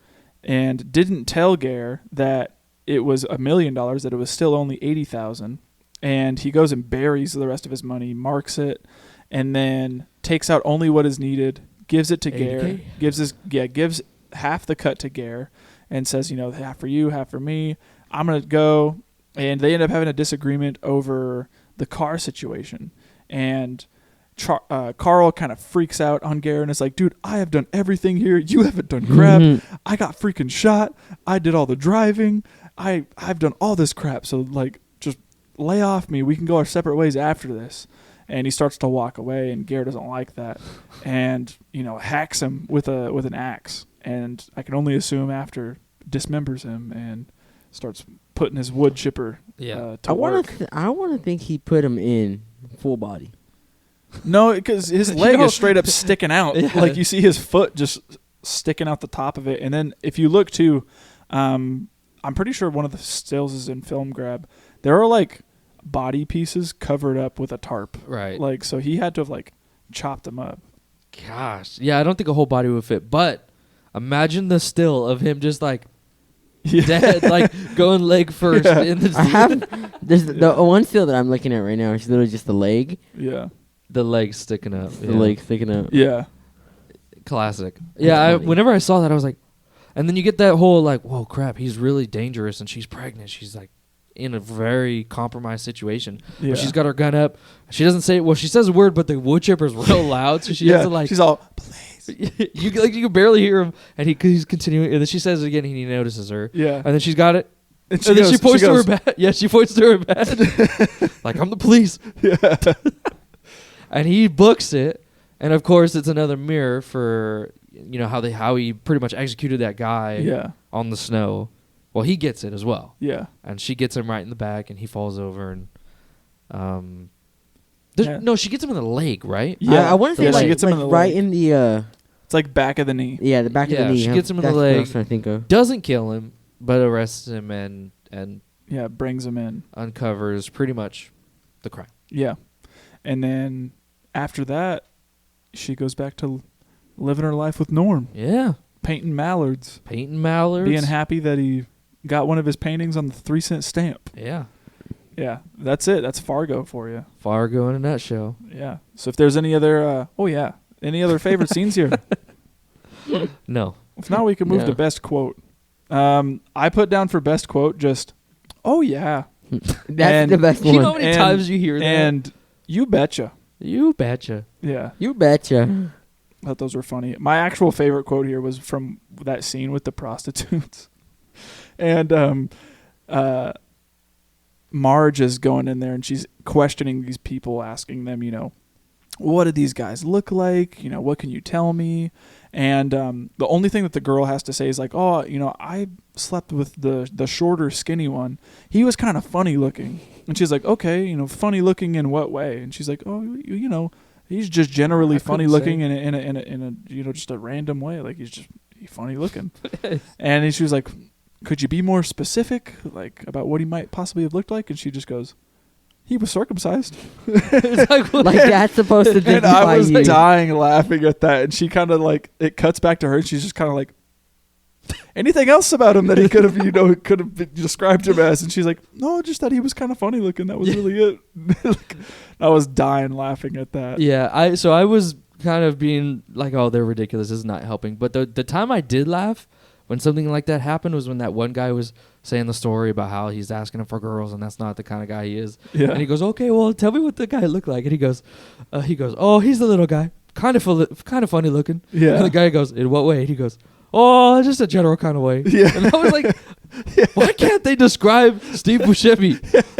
C: and didn't tell Gare that it was $1 million, that it was still only 80,000. And he goes and buries the rest of his money, marks it, and then takes out only what is needed, gives it to Gare, gives half the cut to Gare, and says, half for you, half for me. I'm gonna go. And they end up having a disagreement over the car situation. And Carl kind of freaks out on Gare and is like, dude, I have done everything here. You haven't done crap. I got freaking shot. I did all the driving. I've done all this crap. So, like, just lay off me. We can go our separate ways after this. And he starts to walk away, and Gare doesn't like that. And, hacks him with an axe. And I can only assume after dismembers him and starts putting his wood chipper to work.
D: I want to think he put him in full body.
C: No, because his leg is straight up sticking out.
E: Yeah.
C: Like you see his foot just sticking out the top of it. And then if you look too, I'm pretty sure one of the stills is in Film Grab. There are like body pieces covered up with a tarp.
E: Right.
C: Like, so he had to have like chopped them up.
E: Gosh. Yeah, I don't think a whole body would fit. But imagine the still of him just like dead, like going leg first in the
D: There's the one still that I'm looking at right now. It's literally just the leg.
C: Yeah.
E: the leg sticking up.
D: The leg sticking up.
C: Yeah.
E: Classic. Yeah,
D: funny.
E: whenever I saw that, I was like, and then you get that whole like, whoa, crap, he's really dangerous, and she's pregnant. She's like in a very compromised situation.
C: Yeah.
E: Where she's got her gun up. She doesn't say, well, she says a word, but the wood chipper's real loud, so she has to like.
C: She's all, please.
E: you can barely hear him, and he's continuing, and then she says it again, and he notices her.
C: Yeah.
E: And then she's got it.
C: And
E: And then she points to her bed. Yeah, she points to her bed. Like, I'm the police.
C: Yeah.
E: And he books it. And of course, it's another mirror for how he pretty much executed that guy
C: Yeah.
E: on the snow. Well, he gets it as well,
C: Yeah.
E: and she gets him right in the back, and he falls over. And
C: Yeah.
E: no, she gets him in the leg, right?
C: Yeah.
D: I want to say
C: Yeah, she
D: like,
C: gets him in
D: like
C: the
D: right
C: leg.
D: in the
C: It's like back of the knee.
D: the back of
E: Yeah,
D: the knee.
E: she gets him in the
D: That's what I
E: leg.
D: was trying to think of.
E: Doesn't kill him, but arrests him and
C: Yeah. Brings him in.
E: uncovers pretty much the crime.
C: Yeah. And then after that, she goes back to living her life with Norm,
E: Yeah,
C: painting mallards,
E: painting mallards,
C: being happy that he got one of his paintings on the 3-cent stamp.
E: Yeah,
C: Yeah. That's it. That's Fargo for you.
E: Fargo in a nutshell.
C: Yeah. So if there's any other, any other favorite scenes here?
E: No,
C: If not, we can move
D: Yeah.
C: to best quote. I put down for best quote just, oh yeah.
D: That's the best
E: you
D: one.
E: know how many times you hear that?
C: And you betcha.
E: You betcha.
C: Yeah.
D: You betcha.
C: I thought those were funny. My actual favorite quote here was from that scene with the prostitutes. And Marge is going in there and she's questioning these people, asking them, what did these guys look like? What can you tell me? And the only thing that the girl has to say is like, oh, I slept with the shorter, skinny one. He was kind of funny looking. And she's like, okay, funny looking in what way? And she's like, oh, he's just generally
E: I
C: funny
E: couldn't
C: looking
E: say.
C: in a just a random way. Like he's funny looking. And she was like, could you be more specific, like about what he might possibly have looked like? And she just goes, he was circumcised.
E: It's like,
D: Like that's supposed to
C: And
D: dignify
C: I was
D: you.
C: dying laughing at that. And she kind of like, it cuts back to her and she's just kind of like, anything else about him that he could have described him as? And she's like, no, just that he was kind of funny looking. That was really it. Like, I was dying laughing at that.
E: yeah, I was kind of being like, oh, they're ridiculous. This is not helping. But the time I did laugh when something like that happened was when that one guy was saying the story about how he's asking him for girls and that's not the kind of guy he is.
C: Yeah.
E: And he goes, okay, well, tell me what the guy looked like. And he goes, oh, he's the little guy, kind of funny looking.
C: Yeah.
E: And the guy goes, in what way? And he goes, oh, just a general kind of way.
C: Yeah.
E: And I was like, why can't they describe Steve Buscemi?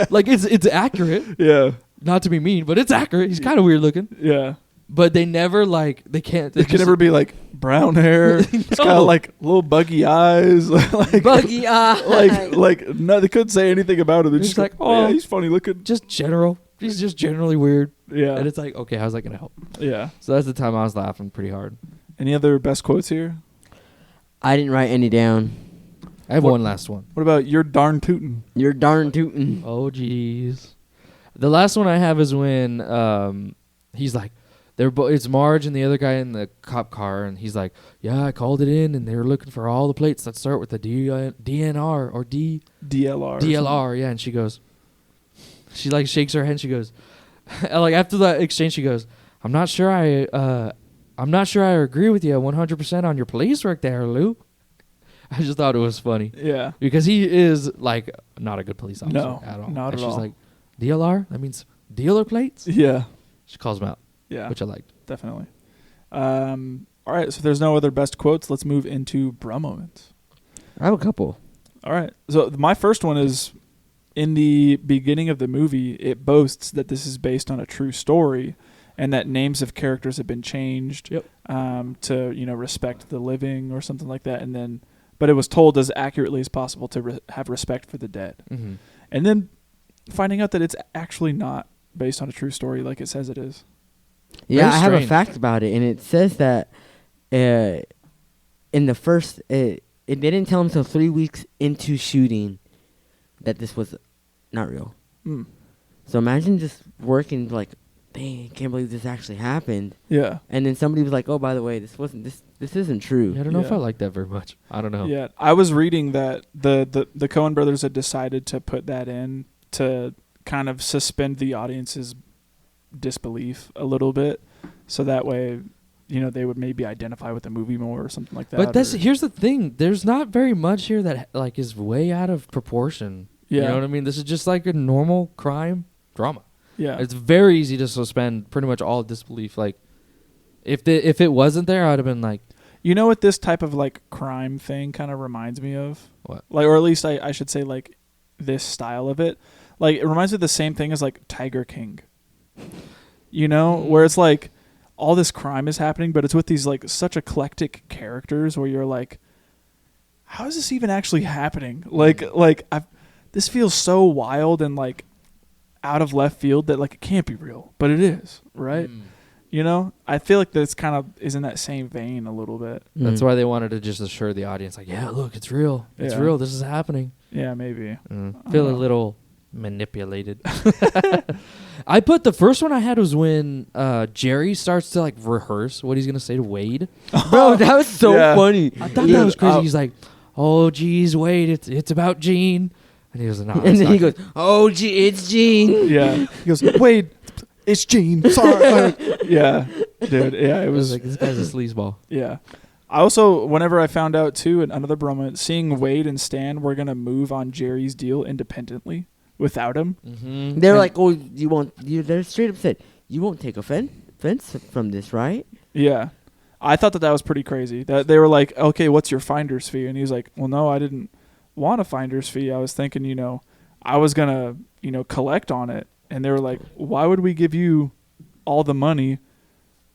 E: Like it's accurate.
C: Yeah.
E: Not to be mean, but it's accurate. He's kind of weird looking.
C: Yeah.
E: but they never like they can't.
C: They can never be like brown hair. It's got like little buggy eyes. like
D: Buggy eye.
C: like no, they couldn't say anything about him. They're
E: It's
C: just
E: like,
C: like, oh, yeah,
E: oh.
C: he's funny looking.
E: just general. He's just generally weird,
C: Yeah,
E: and it's like, okay, how's that gonna help?
C: yeah.
E: So that's the time I was laughing pretty hard.
C: Any other best quotes here?
D: I didn't write any down.
E: I have
C: What-
E: one last one.
C: What about you're darn tootin'?
D: You're darn tootin'.
E: Oh jeez. The last one I have is when he's like, it's Marge and the other guy in the cop car, and he's like, yeah, I called it in, and they were looking for all the plates that start with the DNR or
C: DLR.
E: DLR, yeah. And she goes, she like shakes her head, and she goes, like after that exchange, she goes, I'm not sure I agree with you 100% on your police work there, Lou. I just thought it was funny
C: Yeah.
E: because he is like not a good police officer
C: No,
E: at all.
C: not
E: and
C: at
E: she's
C: all.
E: like, DLR? That means dealer plates?
C: Yeah.
E: She calls him out,
C: Yeah.
E: which I liked.
C: Definitely. All right. So if there's no other best quotes, let's move into bra moments.
D: I have a couple.
C: All right. So my first one is in the beginning of the movie. It boasts that this is based on a true story, and that names of characters have been changed
E: Yep.
C: to respect the living or something like that. And then, but it was told as accurately as possible to have respect for the dead.
E: Mm-hmm.
C: And then finding out that it's actually not based on a true story like it says it is.
D: Yeah,
E: Very
D: I have a
E: strange.
D: fact about it, and it says that in the first, they didn't tell him until 3 weeks into shooting that this was not real.
C: Mm.
D: So imagine just working like, dang, can't believe this actually happened.
C: Yeah.
D: And then somebody was like, oh, by the way, this isn't true.
E: Yeah, I don't know if
C: Yeah.
E: I like that very much. I don't know.
C: Yeah, I was reading that the Coen Brothers had decided to put that in to kind of suspend the audience's disbelief a little bit, so that way, they would maybe identify with the movie more or something like that.
E: But
C: or-
E: here's the thing. There's not very much here that like is way out of proportion.
C: Yeah.
E: You know what I mean? This is just like a normal crime drama.
C: yeah,
E: It's very easy to suspend pretty much all disbelief. Like, if it wasn't there, I'd have been like,
C: what this type of like crime thing kind of reminds me of?
E: What?
C: Like, or at least I should say like this style of it. Like, it reminds me of the same thing as like Tiger King. Where it's like all this crime is happening, but it's with these like such eclectic characters where you're like, how is this even actually happening? This feels so wild and like out of left field that like it can't be real, but it is, right? I feel like that's kind of is in that same vein a little bit.
E: that's why they wanted to just assure the audience, like, yeah, look, it's real. It's
C: Yeah.
E: real. This is happening.
C: Yeah, maybe.
E: Feel a little manipulated. I put the first one I had was when Jerry starts to like rehearse what he's gonna say to Wade.
D: Bro, that was so
C: Yeah.
D: funny.
E: I thought
C: Yeah.
E: that was crazy. He's like, "Oh, geez, Wade, it's about Gene," and he goes, "No."
D: And then he goes, oh, it's Gene.
C: Yeah. He goes, Wade, it's Gene. Sorry. Yeah, dude. Yeah, it
E: I was
C: was
E: like, "This guy's a sleazeball."
C: Yeah. I also, whenever I found out too, in another bromance, seeing Wade and Stan were gonna move on Jerry's deal independently without him.
E: Mm-hmm.
D: They're
C: And-
D: like, oh, they're straight up said, you won't take offense from this, right?
C: Yeah. I thought that was pretty crazy. That they were like, okay, what's your finder's fee? And he was like, well, no, I didn't want a finder's fee. I was thinking, I was gonna, collect on it. And they were like, why would we give you all the money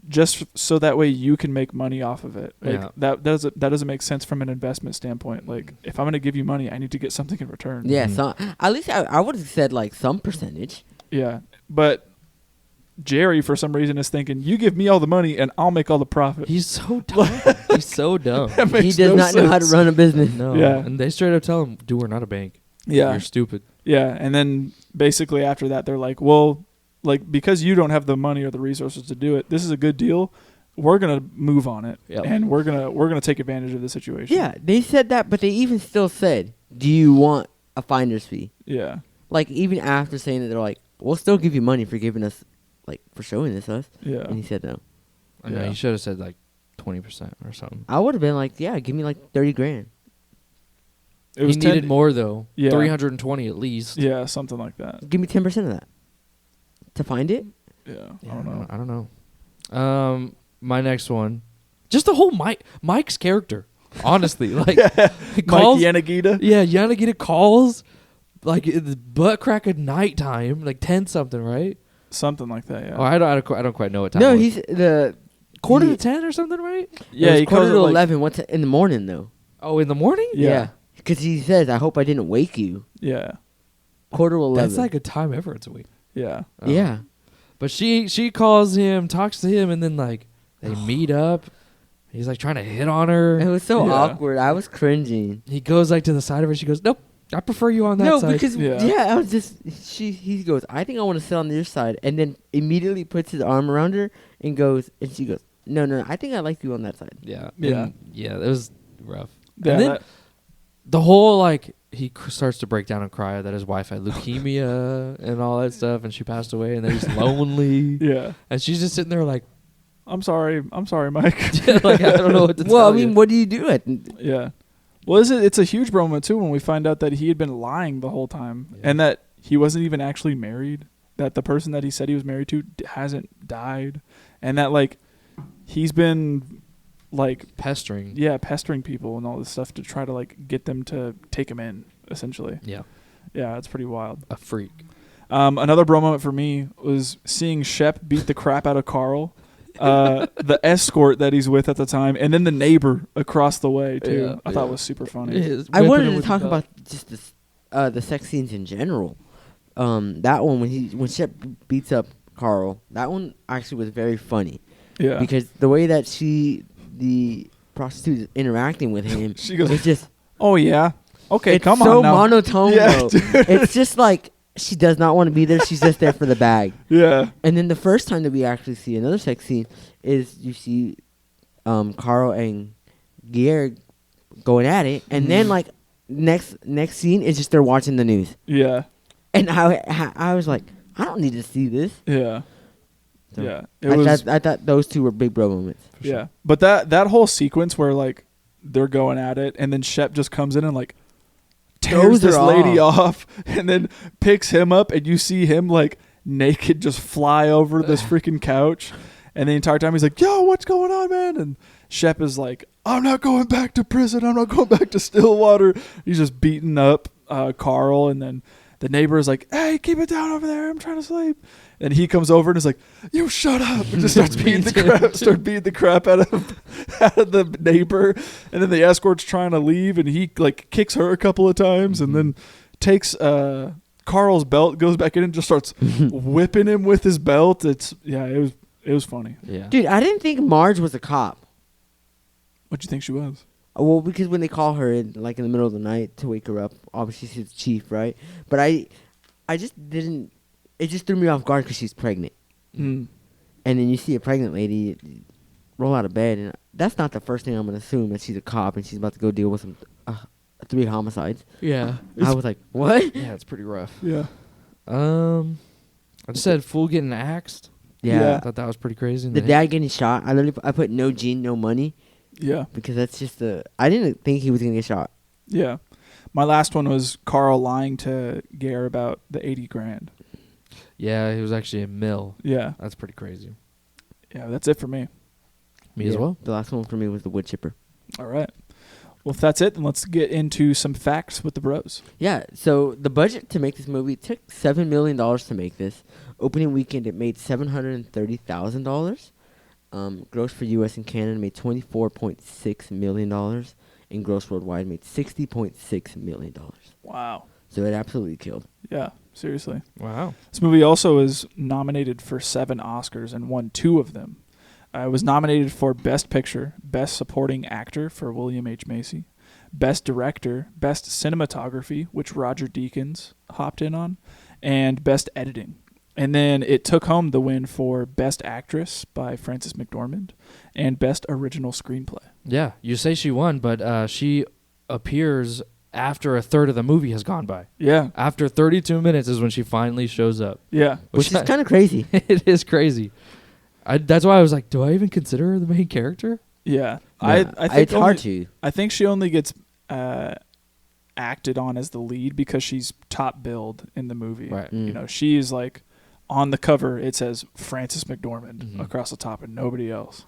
C: just so that way you can make money off of it? Like,
E: Yeah.
C: that doesn't make sense from an investment standpoint. Like, if I'm gonna give you money, I need to get something in return.
D: Yeah, so at least I would have said like some percentage.
C: Yeah. But Jerry, for some reason, is thinking, you give me all the money and I'll make all the profit.
E: He's so dumb. He's so dumb.
C: That
D: He
C: makes
D: does
C: no
D: not know how to
C: sense.
D: run a business.
E: No.
C: Yeah.
E: And they straight up tell him, "Dude, we're not a bank.
C: Yeah.
E: You're stupid."
C: Yeah, and then basically after that, they're like, well, like, because you don't have the money or the resources to do it, this is a good deal. We're gonna move on it,
E: Yep.
C: and we're gonna take advantage of the situation.
D: Yeah, they said that, but they even still said, do you want a finder's fee?
C: Yeah.
D: Like, even after saying that, they're like, we'll still give you money for giving us, like, for showing this us.
C: Yeah.
D: And he said no.
E: I know
C: Yeah.
E: you should have said like 20% or something.
D: I would have been like, yeah, give me like 30 grand.
C: It was
E: He needed
C: 10
E: more though.
C: Yeah.
E: 320 at least.
C: Yeah, something like that.
D: Give me 10% of that. To find it?
C: Yeah.
E: Yeah,
C: I don't know.
E: I don't know. My next one, just the whole Mike's character. Honestly, like he calls.
C: Mike Yanagita.
E: Yeah, Yanagita calls like it's butt crack at nighttime, like 10 something, right?
C: Something like that. Yeah.
E: Oh, I don't quite know what time.
D: No,
E: it was.
D: he's the
E: quarter
D: he-
E: to 10 or something, right?
C: Yeah. He
D: quarter
C: calls
D: to
C: it, like,
D: 11. What's in the morning though?
E: Oh, in the morning?
C: Yeah.
D: Because he says, "I hope I didn't wake you."
C: Yeah.
D: Quarter to 11.
E: That's like a time Everett's a week.
C: Yeah.
E: Oh.
D: Yeah.
E: But she calls him, talks to him, and then like they meet up. He's like trying to hit on
D: It
E: her.
D: was so
C: Yeah.
D: awkward. I was cringing.
E: He goes like to the side of her. She goes, "Nope, I prefer you on that
D: No,
E: side."
D: because
C: Yeah.
D: I was just he goes, "I think I want to sit on your side," and then immediately puts his arm around her and she goes, "No, I think I like you on that side."
E: yeah,
C: Yeah.
E: And, yeah, it was rough.
C: Yeah,
E: and then
C: that-
E: the whole like he starts to break down and cry that his wife had leukemia and all that stuff, and she passed away, and then he's lonely,
C: yeah.
E: and she's just sitting there like,
C: I'm sorry, Mike.
E: like I don't know what to
D: Well,
E: tell
D: I mean,
E: you.
D: what do you do at?
C: Yeah. Well, it's a huge moment too when we find out that he had been lying the whole time
E: Yeah.
C: and that he wasn't even actually married. That the person that he said he was married to hasn't died, and that like he's been like
E: pestering.
C: pestering people and all this stuff to try to like get them to take him in. Essentially,
E: Yeah,
C: yeah, it's pretty wild.
E: a freak.
C: Another bro moment for me was seeing Shep beat the crap out of Carl. The escort that he's with at the time, and then the neighbor across the way too.
E: Yeah,
C: I thought
E: yeah.
C: was super funny.
D: I
E: Whipping
D: wanted
E: him
D: to
E: with the
D: talk
E: belt.
D: about just the sex scenes in general. That one when Shep beats up Carl, that one actually was very funny
C: Yeah,
D: because the way that the prostitute is interacting with him,
C: She goes,
D: it's just
C: oh yeah, okay,
D: it's
C: come
D: so
C: on now.
D: monotone.
C: Yeah,
D: Though. It's just like she does not want to be there. She's just there for the bag.
C: Yeah,
D: And then the first time that we actually see another sex scene is you see Carl and Gear going at it, and then like next scene is just they're watching the news,
C: yeah,
D: and I was like, I don't need to see this.
C: yeah,
D: So
C: yeah. It was
D: I thought those two were big bro moments.
C: yeah, but that whole sequence where like they're going at it, and then Shep just comes in and like tears
D: Throws her
C: this lady off, and then picks him up, and you see him like naked just fly over this freaking couch, and the entire time he's like, "Yo, what's going on, man?" And Shep is like, "I'm not going back to prison. I'm not going back to Stillwater." He's just beating up Carl, and then the neighbor is like, "Hey, keep it down over there. I'm trying to sleep." And he comes over and is like, "You shut up!" And just starts beating the crap out of the neighbor. And then the escort's trying to leave, and he like kicks her a couple of times, and then takes Carl's belt, goes back in, and just starts whipping him with his belt. It was funny.
E: Yeah.
D: Dude, I didn't think Marge was a cop.
C: What'd you think she was?
D: Well, because when they call her in like in the middle of the night to wake her up, obviously she's the chief, right? But I just didn't. It just threw me off guard because she's pregnant.
C: Mm.
D: And then you see a pregnant lady roll out of bed, and that's not the first thing I'm gonna assume that she's a cop and she's about to go deal with some 3 homicides.
E: Yeah.
D: I was like, what?
E: Yeah, it's pretty rough.
C: Yeah.
E: I just said fool getting axed.
C: Yeah.
E: I thought that was pretty crazy. And
D: The
E: then-
D: dad getting shot. I put no gene, no money
C: Yeah.
D: because that's just I didn't think he was gonna get shot.
C: Yeah. My last one was Carl lying to Gare about the 80 grand.
E: Yeah, he was actually a mill.
C: Yeah.
E: That's pretty crazy.
C: Yeah, that's it for me.
E: Me as
D: Yeah.
E: well.
D: The last one for me was the wood chipper.
C: All right. Well, if that's it, then let's get into some facts with the bros.
D: Yeah, so the budget to make this movie took $7 million to make this. Opening weekend, it made $730,000. Gross for U.S. and Canada made $24.6 million. And gross worldwide made $60.6 million.
C: Wow.
D: So it absolutely killed.
C: Yeah, seriously.
E: Wow.
C: This movie also is nominated for 7 Oscars and won 2 of them. It was nominated for Best Picture, Best Supporting Actor for William H. Macy, Best Director, Best Cinematography, which Roger Deakins hopped in on, and Best Editing. And then it took home the win for Best Actress by Frances McDormand and Best Original Screenplay.
E: Yeah, you say she won, but she appears after a third of the movie has gone by.
C: Yeah,
E: After 32 minutes is when she finally shows up.
C: yeah,
D: Which is kind of crazy.
E: It is crazy. That's why I was like, do I even consider her the main character?
C: yeah.
D: Yeah,
C: I think
D: it's hard to.
C: I think she only gets acted on as the lead because she's top billed in the movie.
E: Right.
D: Mm.
C: You know, she's like on the cover. It says Frances McDormand
E: Mhm.
C: across the top and nobody else.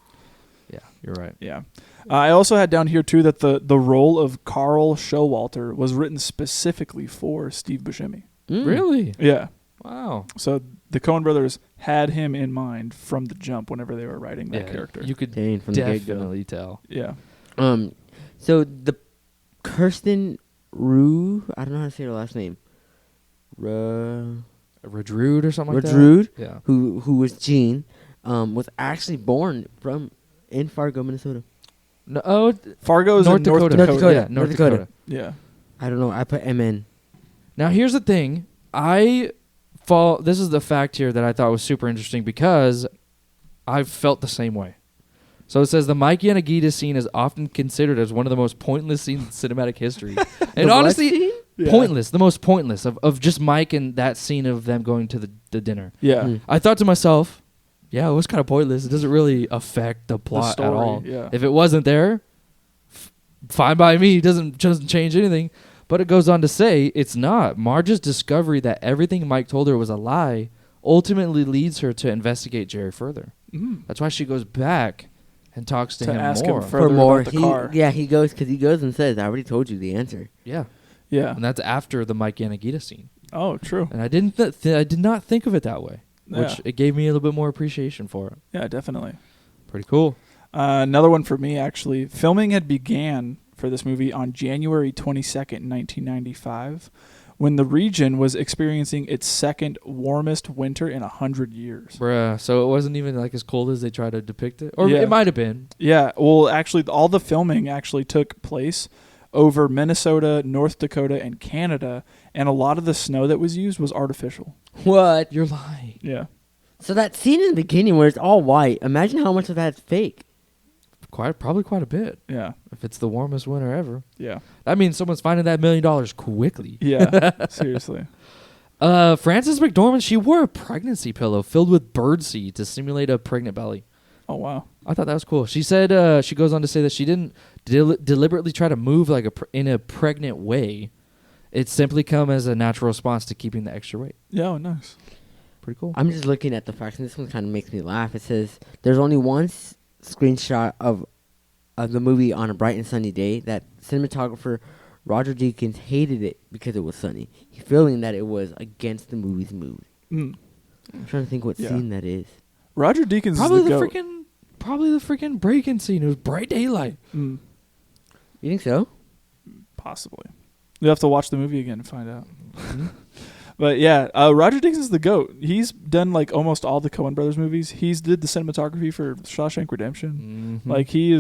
E: Yeah, you're right.
C: Yeah. I also had down here too that the role of Carl Showalter was written specifically for Steve Buscemi.
D: Mm.
E: Really?
C: Yeah.
E: Wow.
C: So the Coen Brothers had him in mind from the jump whenever they were writing that character.
E: You could
D: Dang, from the get-go.
E: definitely tell.
C: Yeah.
D: So the Kirsten Rue, I don't know how to say her last name.
E: Radrude or something like that?
D: Radrude,
E: Yeah.
D: who was Jean, was actually born in Fargo, Minnesota.
E: No, oh,
C: Fargo's
E: North
C: in North
E: Dakota.
C: Dakota.
E: Yeah, North Dakota.
C: Yeah.
D: I don't know. I put MN.
E: Now, here's the thing. This is the fact here that I thought was super interesting because I've felt the same way. So it says the Mike Yanagita scene is often considered as one of the most pointless scenes in cinematic history. And honestly,
C: Yeah.
E: pointless, the most pointless of just Mike and that scene of them going to the dinner.
C: Yeah.
D: Mm.
E: I thought to myself, yeah, it was kind of pointless. It doesn't really affect the plot
C: story,
E: at all.
C: yeah.
E: If it wasn't there, fine by me. It doesn't change anything. But it goes on to say it's not. Marge's discovery that everything Mike told her was a lie ultimately leads her to investigate Jerry further.
C: Mm.
E: That's why she goes back and talks to
C: To
E: him
C: ask
E: more.
C: him further about the car.
D: He goes and says, "I already told you the answer."
E: Yeah,
C: Yeah.
E: and that's after the Mike Yanagita scene.
C: Oh, true.
E: And I did not think of it that way, which
C: Yeah.
E: it gave me a little bit more appreciation for it.
C: Yeah, definitely.
E: Pretty cool.
C: Another one for me, actually. Filming had began for this movie on January 22nd, 1995, when the region was experiencing its second warmest winter in 100 years.
E: Bruh, so it wasn't even like as cold as they try to depict it? Or
C: Yeah.
E: it might have been.
C: Yeah, well, actually, all the filming actually took place over Minnesota, North Dakota, and Canada, and a lot of the snow that was used was artificial.
D: What?
E: You're lying.
C: Yeah.
D: So that scene in the beginning where it's all white. Imagine how much of that's fake.
E: Probably quite a bit.
C: Yeah.
E: If it's the warmest winter ever.
C: Yeah.
E: That means someone's finding that $1 million quickly.
C: Yeah. Seriously.
E: Frances McDormand, she wore a pregnancy pillow filled with birdseed to simulate a pregnant belly.
C: Oh, wow.
E: I thought that was cool. She said, she goes on to say that she didn't deliberately try to move like in a pregnant way. It simply come as a natural response to keeping the extra weight.
C: Yeah, oh, nice.
E: Pretty cool.
D: I'm just looking at the facts, and this one kind of makes me laugh. It says there's only one screenshot of the movie on a bright and sunny day that cinematographer Roger Deakins hated it because it was sunny, feeling that it was against the movie's mood.
C: Mm.
D: I'm trying to think what
C: Yeah.
D: scene that is.
C: Roger Deakins
E: Probably
C: is the
E: the
C: goat.
E: freaking break-in scene. It was bright daylight.
C: Mm.
D: You think so?
C: Possibly. You have to watch the movie again to find out. But yeah, Roger Deakins is the GOAT. He's done like almost all the Coen Brothers movies. He's did the cinematography for Shawshank Redemption.
E: Mhm.
C: Like he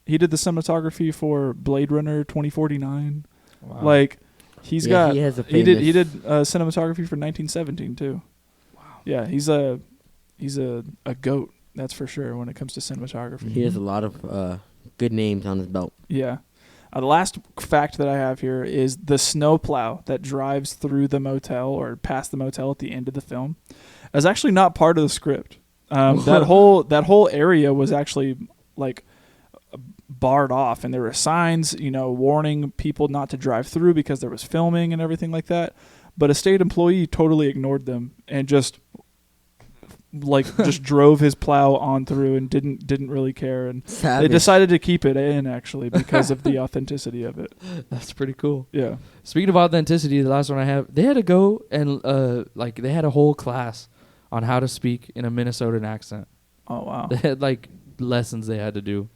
C: did the cinematography for Blade Runner 2049.
E: Wow.
C: Like
D: He has a
C: he did
D: famous-
C: cinematography for 1917 too. Wow. Yeah, he's a GOAT. That's for sure when it comes to cinematography.
D: He has a lot of good names on his belt.
C: Yeah. The last fact that I have here is the snowplow that drives through the motel or past the motel at the end of the film is actually not part of the script. That whole area was actually like barred off, and there were signs, warning people not to drive through because there was filming and everything like that. But a state employee totally ignored them and just drove his plow on through and didn't really care, and
D: Savage.
C: they decided to keep it in actually because of the authenticity of it.
E: That's pretty cool.
C: Yeah.
E: Speaking of authenticity, the last one I have, they had to go and they had a whole class on how to speak in a Minnesotan accent.
C: Oh wow.
E: They had lessons they had to do.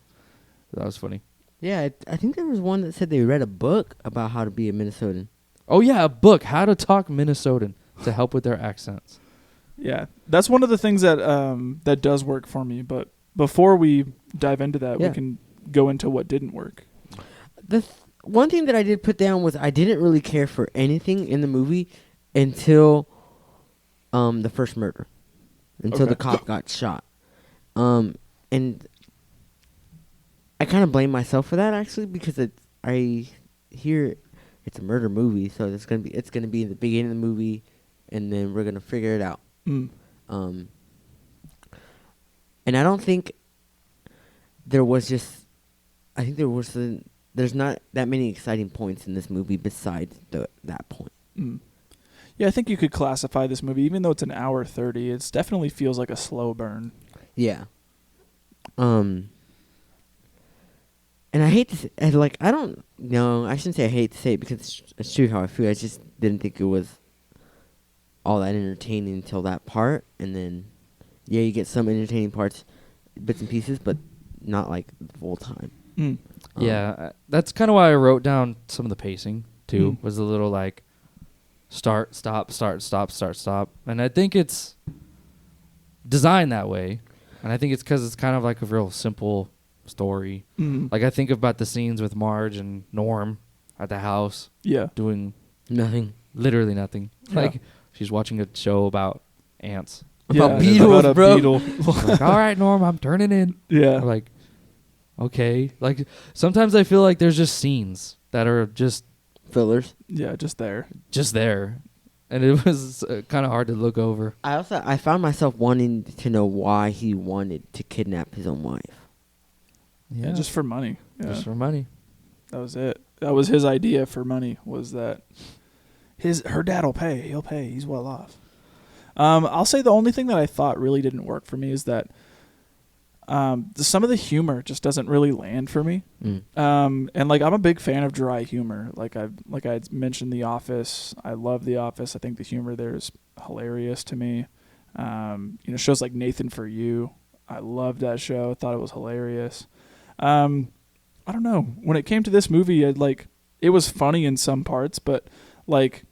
E: That was funny.
D: Yeah, I think there was one that said they read a book about how to be a Minnesotan.
E: Oh yeah, a book, How to Talk Minnesotan, to help with their accents.
C: Yeah, that's one of the things that that does work for me. But before we dive into that,
D: Yeah.
C: we can go into what didn't work.
D: One thing that I did put down was I didn't really care for anything in the movie until the first murder, until
C: Okay.
D: the cop got shot, and I kind of blame myself for that actually because I hear it's a murder movie, so it's gonna be in the beginning of the movie, and then we're gonna figure it out.
C: Mm.
D: And I don't think there was just. I think there's not that many exciting points in this movie besides that point.
C: Mm. Yeah, I think you could classify this movie, even though it's an hour 30, it definitely feels like a slow burn.
D: Yeah. And I hate to say, I don't know. I shouldn't say I hate to say it because it's true how I feel. I just didn't think it was all that entertaining until that part, and then Yeah, you get some entertaining parts, bits and pieces, but not like full time.
C: Mm.
E: Yeah, that's kind of why I wrote down some of the pacing too.
C: Mm.
E: Was a little like start, stop, start, stop, start, stop, and I think it's designed that way, and I think it's because it's kind of like a real simple story.
C: Mm.
E: Like I think about the scenes with Marge and Norm at the house
C: Yeah.
E: doing
D: Nothing.
E: literally nothing.
C: Yeah.
E: Like she's watching a show about ants.
C: Yeah,
D: About
C: it's
D: beetles,
C: about a
D: bro.
C: beetle.
E: Like, all right, Norm, I'm turning in.
C: Yeah.
E: I'm like, okay. Like sometimes I feel like there's just scenes that are just
D: Fillers.
C: Yeah, just there.
E: there, and it was kind of hard to look over.
D: I found myself wanting to know why he wanted to kidnap his own wife.
C: Yeah, just for money. Yeah.
E: just for money.
C: That was it. That was his idea for money, was that her dad will pay. He'll pay. He's well off. I'll say the only thing that I thought really didn't work for me is that some of the humor just doesn't really land for me. And like I'm a big fan of dry humor. Like I mentioned The Office. I love The Office. I think the humor there is hilarious to me. Shows like Nathan For You. I loved that show. I thought it was hilarious. I don't know. When it came to this movie, it was funny in some parts, but like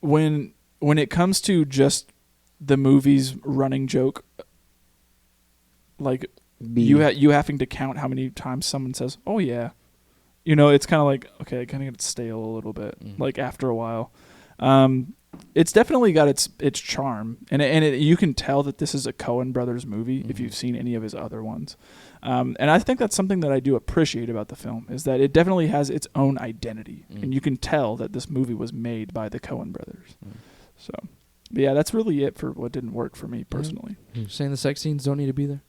C: when it comes to just the movie's running joke, like you having to count how many times someone says, "Oh yeah," it's kind of like, okay, it kind of gets stale a little bit. Like after a while, it's definitely got its charm, and you can tell that this is a Coen Brothers movie if you've seen any of his other ones. And I think that's something that I do appreciate about the film, is that it definitely has its own identity, and you can tell that this movie was made by the Coen Brothers. So, but yeah, that's really it for what didn't work for me personally.
E: You're saying the sex scenes don't need to be there?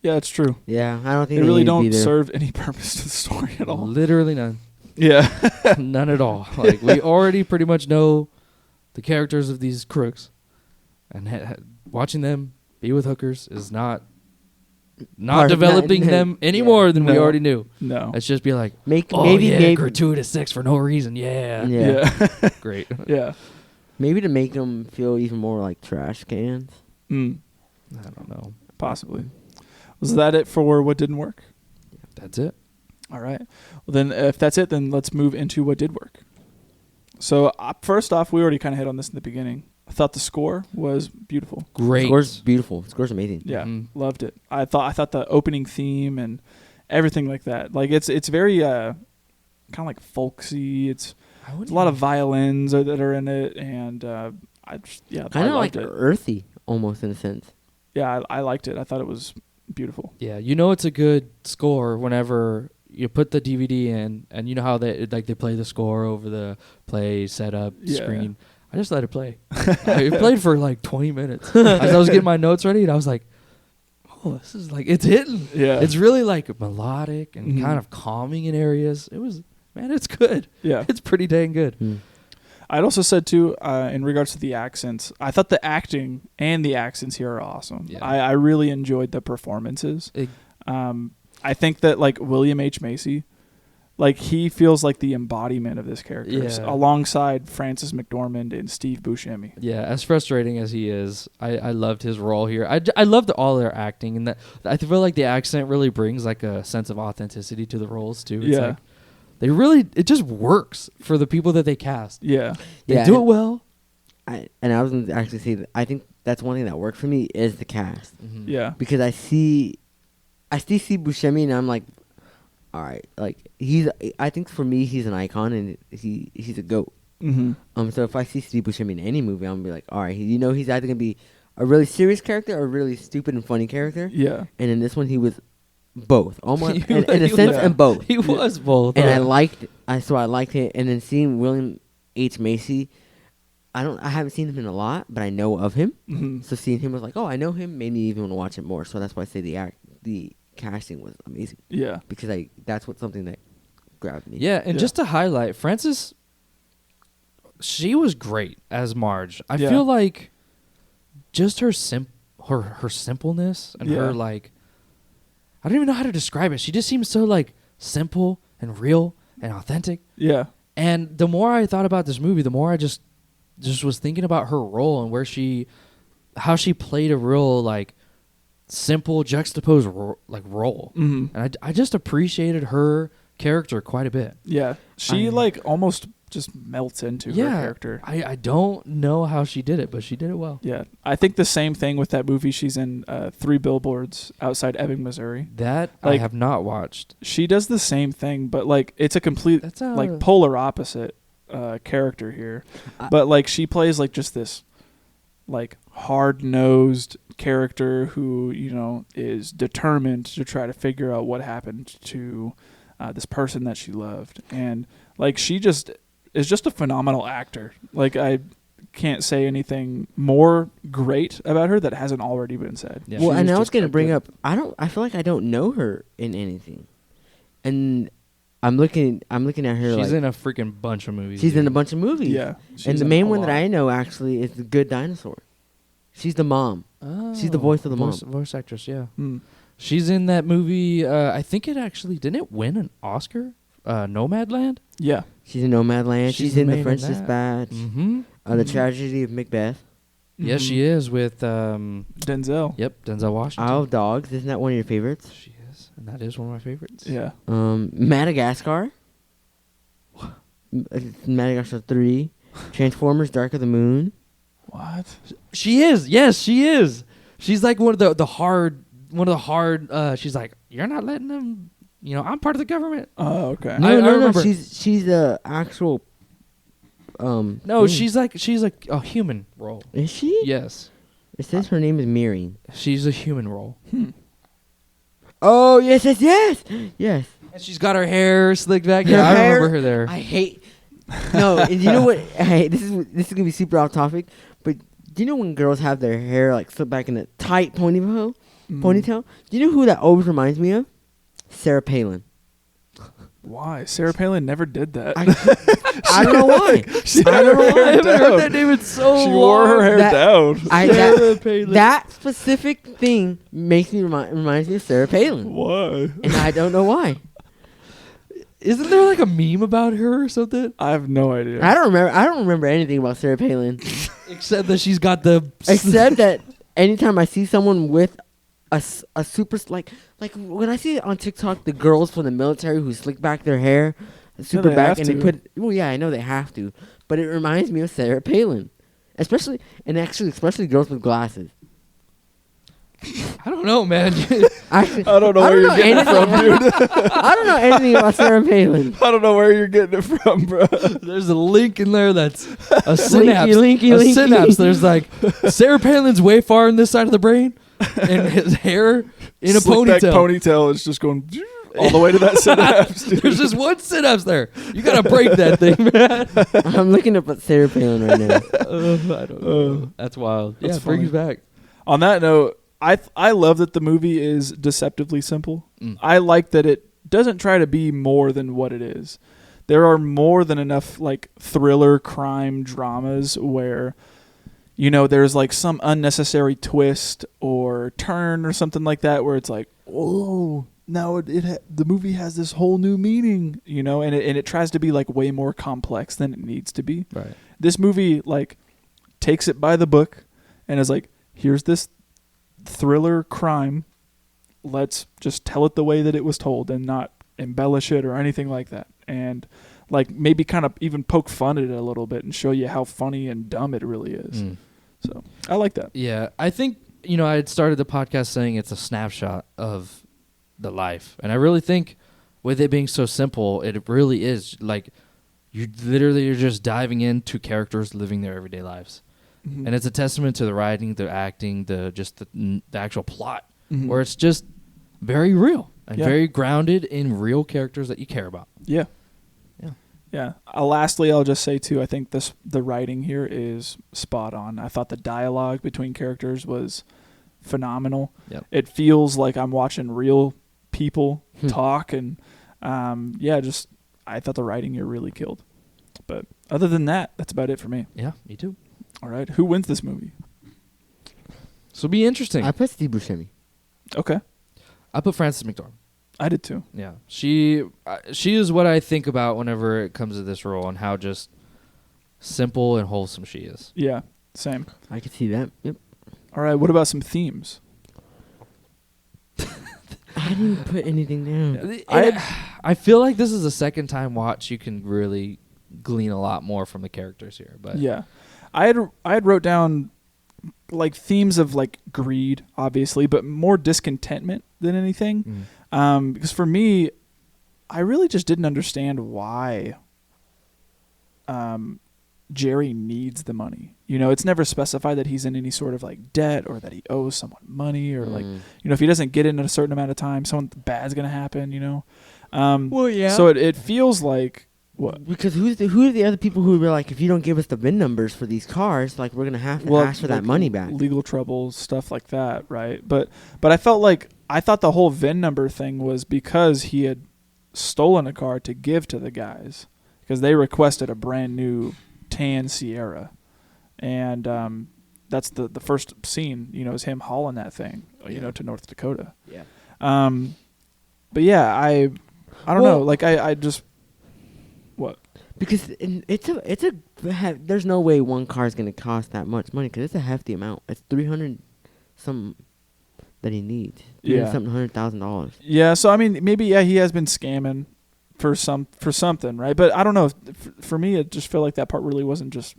C: Yeah, it's true.
D: Yeah, I don't think
C: They
D: they
C: really
D: need to be
C: don't
D: there.
C: serve any purpose to the story at all.
E: Literally none.
C: Yeah.
E: None at all. Like we already pretty much know the characters of these crooks, and watching them be with hookers is not
D: Part of
E: developing
D: that-
E: them any more than we
C: No.
E: already knew.
C: No.
E: Let's just be like,
D: Maybe
E: gratuitous sex for no reason. Yeah.
C: Yeah.
E: Great.
C: Yeah.
D: Maybe to make them feel even more like trash cans.
C: Mm,
E: I don't know.
C: possibly. Was that it for what didn't work?
E: That's it.
C: All right. Well, then if that's it, then let's move into what did work. So first off, we already kind of hit on this in the beginning. I thought the score was beautiful.
E: Great.
D: Score's beautiful. Score's amazing.
C: Yeah,
E: Mhm.
C: loved it. I thought the opening theme and everything like that. Like it's very kind of like folksy. It's a lot of violins that are in it, and I
D: Kind of
C: liked
D: like
C: it.
D: earthy, almost in a sense.
C: Yeah, I liked it. I thought it was beautiful.
E: Yeah, it's a good score whenever you put the DVD in, and you know how they play the score over the play setup
C: Yeah.
E: screen. I just let it play. It played for like 20 minutes as I was getting my notes ready, and I was like, "Oh, this is like it's hitting."
C: Yeah,
E: It's really like melodic and
C: Mhm.
E: kind of calming in areas. It's good.
C: yeah.
E: It's pretty dang good.
C: I'd also said too, in regards to the accents, I thought the acting and the accents here are awesome.
E: Yeah.
C: I really enjoyed the performances. I think that like William H. Macy, like he feels like the embodiment of this character,
E: Yeah.
C: alongside Francis McDormand and Steve Buscemi.
E: Yeah, as frustrating as he is, I loved his role here. I loved all their acting, and that I feel like the accent really brings like a sense of authenticity to the roles too. It's
C: Yeah.
E: like it just works for the people that they cast.
C: Yeah,
E: They do it well.
D: I was going to actually say that I think that's one thing that worked for me is the cast.
C: yeah,
D: Because I still see Buscemi and I'm like, all right, like I think for me he's an icon and he's a GOAT.
C: mm-hmm.
D: So if I see Steve Buscemi in any movie, I'm gonna be like, all right, he's either gonna be a really serious character or a really stupid and funny character.
C: Yeah,
D: And in this one, he was both, almost
E: He
D: in a
E: was-
D: sense,
C: yeah.
D: and both.
E: He was both.
D: And I liked it. And then seeing William H. Macy, I haven't seen him in a lot, but I know of him.
C: mm-hmm.
D: So seeing him was like, oh, I know him, made me even want to watch it more. So that's why I say the casting was amazing
C: Yeah,
D: because that's something that grabbed me.
E: Yeah, and
C: Yeah.
E: just to highlight, Frances, she was great as Marge. I
C: Yeah.
E: feel like just her simpleness and
C: Yeah.
E: her like, I don't even know how to describe it. She just seems so like simple and real and authentic.
C: yeah,
E: And the more I thought about this movie, the more I just was thinking about her role and where she how she played a real like simple juxtaposed role,
C: Mhm.
E: and I just appreciated her character quite a bit.
C: Yeah, she like almost just melts into her character.
E: I don't know how she did it, but she did it well.
C: Yeah, I think the same thing with that movie she's in, 3 Billboards Outside Ebbing, Missouri.
E: That I
C: Like,
E: have not watched.
C: She does the same thing, but like it's a complete
E: That's
C: like polar opposite character here. But like she plays like just this like hard-nosed character who, you know, is determined to try to figure out what happened to this person that she loved. And like she just is just a phenomenal actor. Like I can't say anything more great about her that hasn't already been said.
E: Yeah.
D: Well,
C: She
D: and I was
C: just
D: gonna
C: a
D: bring
C: good-
D: up. I feel like I don't know her in anything, and I'm looking at her.
E: She's
D: like,
E: in a freaking bunch of movies.
D: She's
E: dude.
D: in a bunch of movies.
C: Yeah.
D: And
C: she's
D: the
C: in
D: main
C: a
D: one that
C: lot.
D: I know actually is the Good Dinosaur. She's the mom. She's the voice of the
E: voice actress. Yeah,
C: Hmm.
E: she's in that movie. I think it actually didn't it win an Oscar? Nomadland.
C: Yeah.
D: She's in Nomadland. She's in
E: the
D: The
E: main
D: French
E: in that.
D: Dispatch.
E: Mm-hmm.
D: The Tragedy of Macbeth.
E: Yes,
C: Mhm.
E: she is with.
C: Denzel.
E: Yep, Denzel Washington.
D: Isle of Dogs. Isn't that one of your favorites?
E: She is, and that is one of my favorites.
C: Yeah.
D: Madagascar. Madagascar 3. Transformers: Dark of the Moon.
C: What?
E: She is. Yes, she is. She's like one of the hard. She's like, you're not letting them. You know, I'm part of the government.
C: Oh, okay.
D: No,
E: I
D: no, no.
E: remember-
D: She's the actual.
E: No,
D: thing.
E: she's like a human role.
D: Is she?
E: Yes,
D: It says her name is Miri.
E: she's a human role.
D: Oh yes, yes, yes, yes.
E: And she's got her hair slicked back.
D: Her
E: Yeah, I
D: hair-
E: remember her there.
D: I hate. No, and you know what? This is gonna be super off topic, but do you know when girls have their hair like slipped back in a tight ponytail?
C: Mm.
D: Ponytail. Do you know who that always reminds me of? Sarah Palin.
C: Why? Sarah Palin never did that.
D: I don't know why.
C: She
D: I
C: had
D: don't
C: her
D: know
C: hair
D: why.
E: I haven't heard
C: down.
E: that name in so
C: She
E: long.
C: wore her hair
D: That-
C: down.
D: That specific thing makes me reminds me of Sarah Palin,
C: Why?
D: and I don't know why.
E: Isn't there like a meme about her or something?
C: I have no idea.
D: I don't remember anything about Sarah Palin,
E: Except that she's got the.
D: except that anytime I see someone with a super like when I see on TikTok the girls from the military who slick back their hair super
C: they
D: back
C: have
D: and they
C: to.
D: put I know they have to, but it reminds me of Sarah Palin, especially girls with glasses.
E: I don't know, man.
D: Actually,
C: I don't know where you're getting it from, dude.
D: I don't know anything about Sarah Palin.
C: I don't know where you're getting it from, bro.
E: There's a link in there that's a synapse.
D: linky,
E: a
D: linky.
E: synapse. There's like Sarah Palin's way far in this side of the brain, and his hair in a
C: Slick back
E: ponytail.
C: ponytail is just going all the way to that synapse, dude.
E: There's just one synapse there. You gotta break that thing, man.
D: I'm looking up at Sarah Palin right now.
E: I don't know. That's wild.
C: That's
E: Yeah, brings
C: funny.
E: back.
C: On that note, I love that the movie is deceptively simple.
E: Mm.
C: I like that it doesn't try to be more than what it is. There are more than enough like thriller crime dramas where you know there's like some unnecessary twist or turn or something like that where it's like, "Oh, now the movie has this whole new meaning," you know, and it tries to be like way more complex than it needs to be.
E: Right.
C: This movie like takes it by the book and is like, here's this thriller crime, let's just tell it the way that it was told and not embellish it or anything like that, and like maybe kind of even poke fun at it a little bit and show you how funny and dumb it really is. So I like that.
E: Yeah, I think, I had started the podcast saying it's a snapshot of the life. And I really think with it being so simple, it really is. Like, you're just diving into characters living their everyday lives.
C: Mhm.
E: And it's a testament to the writing, the acting, the actual plot,
C: Mhm.
E: where it's just very real and
C: Yeah.
E: very grounded in real characters that you care about.
C: Yeah.
E: Yeah.
C: Yeah. Lastly, I'll just say too, I think the writing here is spot on. I thought the dialogue between characters was phenomenal.
E: Yep.
C: It feels like I'm watching real people
D: Hmm.
C: talk, and I thought the writing here really killed. But other than that, that's about it for me.
E: Yeah, me too.
C: All right, who wins this movie?
E: So it'll be interesting.
D: I put Steve Buscemi.
C: Okay,
E: I put Frances McDormand.
C: I did too.
E: Yeah, she is what I think about whenever it comes to this role and how just simple and wholesome she is.
C: Yeah, same.
D: I can see that. Yep.
C: All right. What about some themes?
D: I didn't put anything down.
E: I feel like this is a second time watch. You can really glean a lot more from the characters here. But
C: Yeah, I had wrote down like themes of like greed, obviously, but more discontentment than anything. Because for me, I really just didn't understand why Jerry needs the money. You know, it's never specified that he's in any sort of like debt or that he owes someone money or like, you know, if he doesn't get it in a certain amount of time, something bad's going to happen, you know?
D: Well, yeah.
C: So it feels like, what?
D: Because who are the other people who were like, if you don't give us the VIN numbers for these cars, like we're gonna have to ask for that
C: like
D: money back.
C: Legal troubles, stuff like that, right? But I felt like I thought the whole VIN number thing was because he had stolen a car to give to the guys because they requested a brand new tan Sierra, and that's the first scene. You know, is him hauling that thing, you know, to North Dakota.
D: Yeah.
C: But yeah, I don't know. Like I just. What?
D: Because there's no way one car is gonna cost that much money because it's a hefty amount. It's $300 something that he needs.
C: Yeah,
D: $100,000.
C: Yeah, so I mean, maybe he has been scamming for something, right? But I don't know. For me, it just felt like that part really wasn't just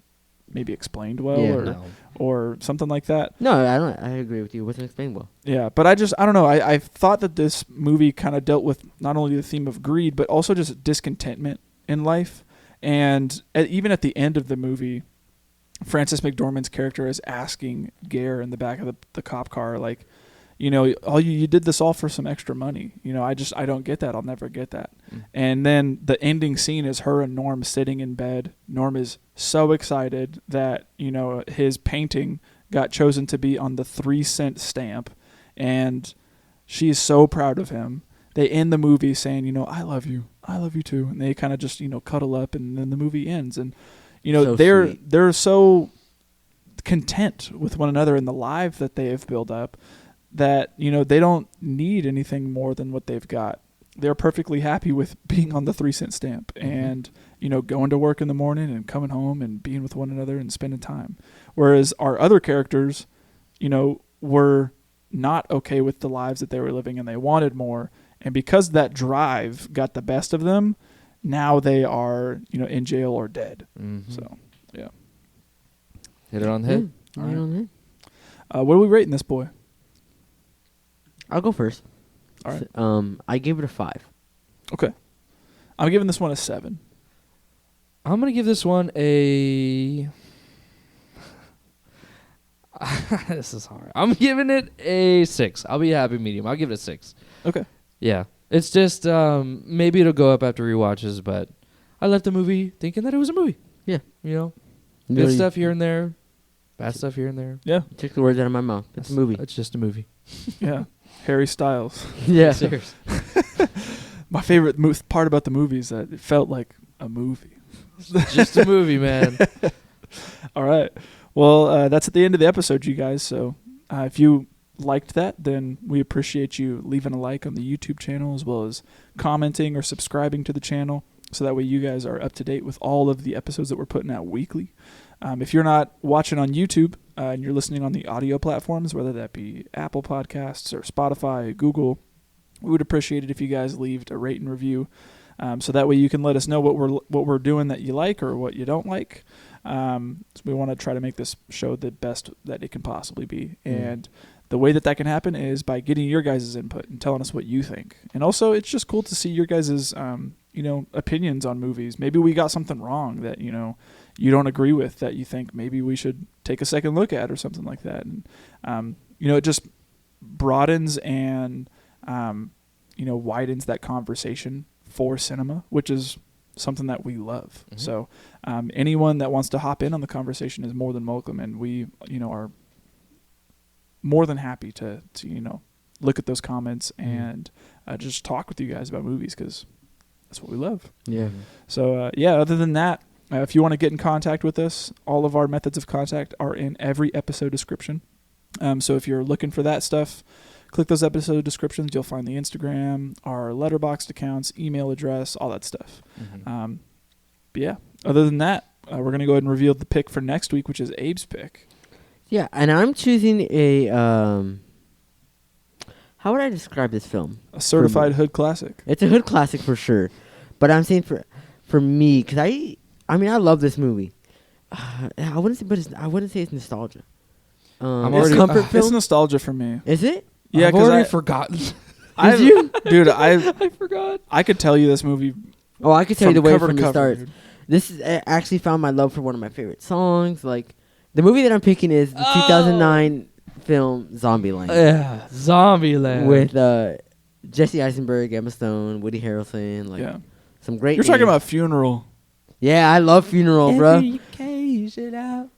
C: maybe explained well, or something like that.
D: No, I agree with you. It wasn't explained well.
C: Yeah, but I don't know. I thought that this movie kind of dealt with not only the theme of greed, but also just discontentment in life. And even at the end of the movie, Frances McDormand's character is asking Gare in the back of the cop car, like, you know, you did this all for some extra money. You know, I don't get that. I'll never get that. And then the ending scene is her and Norm sitting in bed. Norm is so excited that, you know, his painting got chosen to be on the 3-cent stamp, and she is so proud of him. They end the movie saying, you know, I love you too, and they kind of just, you know, cuddle up, and then the movie ends. And you know,
D: So
C: they're so content with one another in the life that they have built up that, you know, they don't need anything more than what they've got. They're perfectly happy with being on the 3-cent stamp and, you know, going to work in the morning and coming home and being with one another and spending time. Whereas our other characters, you know, were not okay with the lives that they were living, and they wanted more. And because that drive got the best of them, now they are, you know, in jail or dead. So, yeah.
E: Hit it on the head.
C: All right.
D: On the head.
C: What are we rating this boy?
D: I'll go first.
C: All right.
D: I gave it a 5.
C: Okay. I'm giving this one a 7.
E: I'm gonna give this one a. This is hard. I'm giving it a 6. I'll be happy medium. I'll give it a 6.
C: Okay.
E: Yeah, it's just maybe it'll go up after rewatches, but I left the movie thinking that it was a movie.
D: Yeah.
E: You know,
D: Really,
E: good stuff here and there, bad stuff here and there.
C: Yeah.
D: took the words out of my mouth. It's a movie.
E: It's just a movie.
C: Yeah. Harry Styles.
D: Yeah.
E: Seriously.
C: My favorite part about the movie is that it felt like a movie.
E: Just a movie, man.
C: All right. Well, that's at the end of the episode, you guys. So if you liked that, then we appreciate you leaving a like on the YouTube channel, as well as commenting or subscribing to the channel, so that way you guys are up to date with all of the episodes that we're putting out weekly. If you're not watching on YouTube and you're listening on the audio platforms, whether that be Apple Podcasts or Spotify, Google, we would appreciate it if you guys leave a rate and review, so that way you can let us know what we're doing that you like or what you don't like. So we want to try to make this show the best that it can possibly be. And the way that can happen is by getting your guys' input and telling us what you think. And also, it's just cool to see your guys' you know, opinions on movies. Maybe we got something wrong that, you know, you don't agree with, that you think maybe we should take a second look at or something like that. And, you know, it just broadens and, you know, widens that conversation for cinema, which is something that we love. So anyone that wants to hop in on the conversation is more than welcome. And we, you know, are more than happy to you know, look at those comments and just talk with you guys about movies, because that's what we love.
D: Yeah.
C: So, yeah, other than that, if you want to get in contact with us, all of our methods of contact are in every episode description. So if you're looking for that stuff, click those episode descriptions. You'll find the Instagram, our Letterboxd accounts, email address, all that stuff. But yeah, other than that, we're going to go ahead and reveal the pick for next week, which is Abe's pick.
D: Yeah, and I'm choosing a how would I describe this film?
C: A certified hood classic.
D: It's a hood classic for sure, but I'm saying for me, because I mean I love this movie. I wouldn't say it's nostalgia.
E: I'm
D: It's
E: already-
D: comfort film.
C: It's nostalgia for me.
D: Is it?
C: Yeah,
E: I've
C: because
E: already forgotten.
C: Did
D: you?
C: Dude,
E: I forgot.
C: I could tell you this movie
D: Oh, I could tell you the way
C: cover
D: from
C: to
D: the
C: cover,
D: start.
C: dude.
D: This is I actually found my love for one of my favorite songs. Like the movie that I'm picking is the 2009 film Zombieland
E: Yeah, Zombieland.
D: with Jesse Eisenberg, Emma Stone, Woody Harrelson. Like
C: Yeah.
D: some great.
C: You're talking
D: names.
C: about Funeral.
D: Yeah, I love Funeral, bro.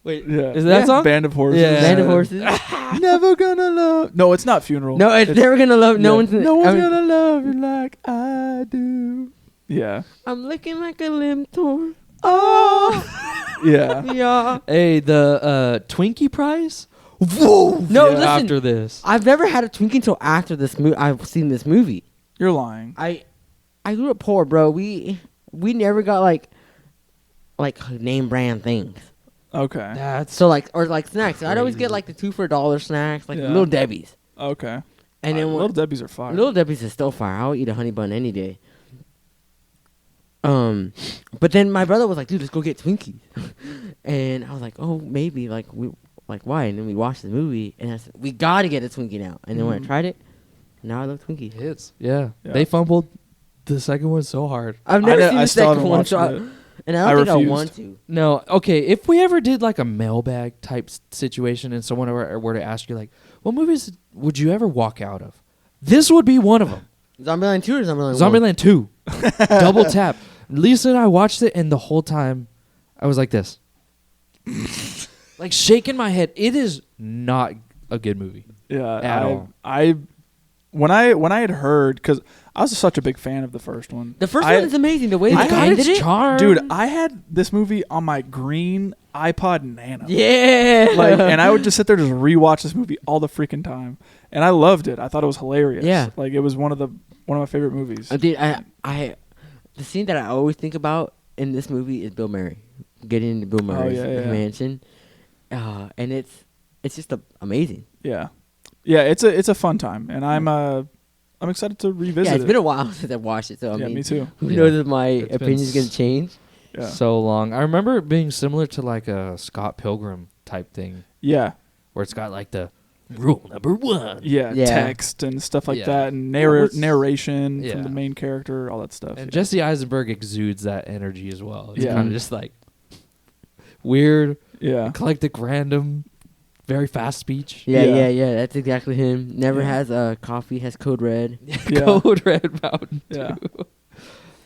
E: Wait,
C: Yeah.
E: is that song?
C: Band of Horses.
E: Yeah.
D: Band of Horses.
C: Never gonna love. No, it's not Funeral.
D: No, it's never gonna love. No one's.
C: No one's
D: I mean,
C: gonna love you like I do. Yeah.
D: I'm looking like a limb torn.
C: Oh. Yeah.
D: Yeah.
E: Hey, the Twinkie prize? Whoa!
D: No, listen.
E: After this.
D: I've never had a Twinkie until after this movie. I've seen this movie.
C: You're lying.
D: I grew up poor, bro. We never got like name brand things.
C: Okay.
E: That's
D: So like snacks. I'd always
E: Crazy.
D: get like the 2 for $1 snacks, like
C: Yeah.
D: Little Debbie's.
C: Okay.
D: And then
C: Little Debbie's are fire.
D: Little Debbie's is still fire. I'll eat a honey bun any day. But then my brother was like, "Dude, let's go get Twinkies," and I was like, "Oh, maybe why?" And then we watched the movie, and I said, "We gotta get a Twinkie now." And then when I
C: Mhm.
D: tried it, now I love Twinkies.
E: hits. Yeah.
C: Yeah.
E: They fumbled the second one so hard.
D: I've never seen
C: I
D: the
C: still
D: second
C: haven't
D: one,
C: watched
D: so
C: it.
D: and
C: I
D: I don't think I
C: refused.
D: want to.
E: No, okay. If we ever did like a mailbag type situation and someone were to ask you, like, what movies would you ever walk out of? This would be one of them.
D: Zombieland 2 or Zombieland 1?
E: Zombieland 2. Double tap. Lisa and I watched it, and the whole time I was like this. Like shaking my head. It is not a good movie.
C: Yeah.
E: At all.
C: When I had heard, because I was such a big fan of the first one.
D: The first
C: I-
D: one is amazing. The way
E: It's
D: they
E: got
D: ended
E: its
D: it.
E: charm.
C: Dude, I had this movie on my green iPod Nano.
D: Yeah.
C: And I would just sit there just rewatch this movie all the freaking time, and I loved it. I thought it was hilarious.
D: Yeah.
C: Like it was one of my favorite movies.
D: Dude, the scene that I always think about in this movie is Bill Murray getting into Bill Murray's
C: yeah.
D: mansion, and it's just amazing.
C: Yeah, yeah. It's a fun time, and I'm excited to revisit
D: Yeah, it's
C: it.
D: been a while since I've watched it, so I
C: Yeah,
D: mean,
C: me too.
D: who
E: Yeah.
D: knows if my
E: It's been
D: opinion's gonna change?
C: Yeah,
E: So long. I remember it being similar to like a Scott Pilgrim type thing
C: yeah,
E: where it's got like the rule number 1.
C: yeah.
D: Yeah.
C: Text and stuff like
E: Yeah.
C: that, and
E: What's-
C: narration
E: Yeah.
C: from the main character, all that stuff.
E: And
C: yeah.
E: Jesse Eisenberg exudes that energy as well. It's
C: Yeah.
E: kind of just like weird,
C: yeah,
E: eclectic, random, very fast speech.
D: Yeah. That's exactly him. Never
C: Yeah.
D: has coffee. Has Code Red.
C: Yeah.
E: Code Red Mountain Dew.
C: Yeah.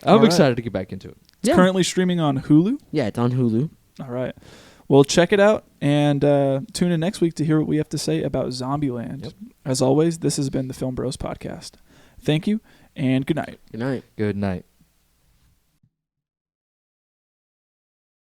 E: I'm
C: Alright.
E: excited to get back into it.
C: It's
D: Yeah.
C: currently streaming on Hulu.
D: Yeah, it's on Hulu.
C: All right. Well, check it out and tune in next week to hear what we have to say about Zombieland.
E: Yep.
C: As always, this has been the Film Bros Podcast. Thank you and good night.
D: Good night.
E: Good night.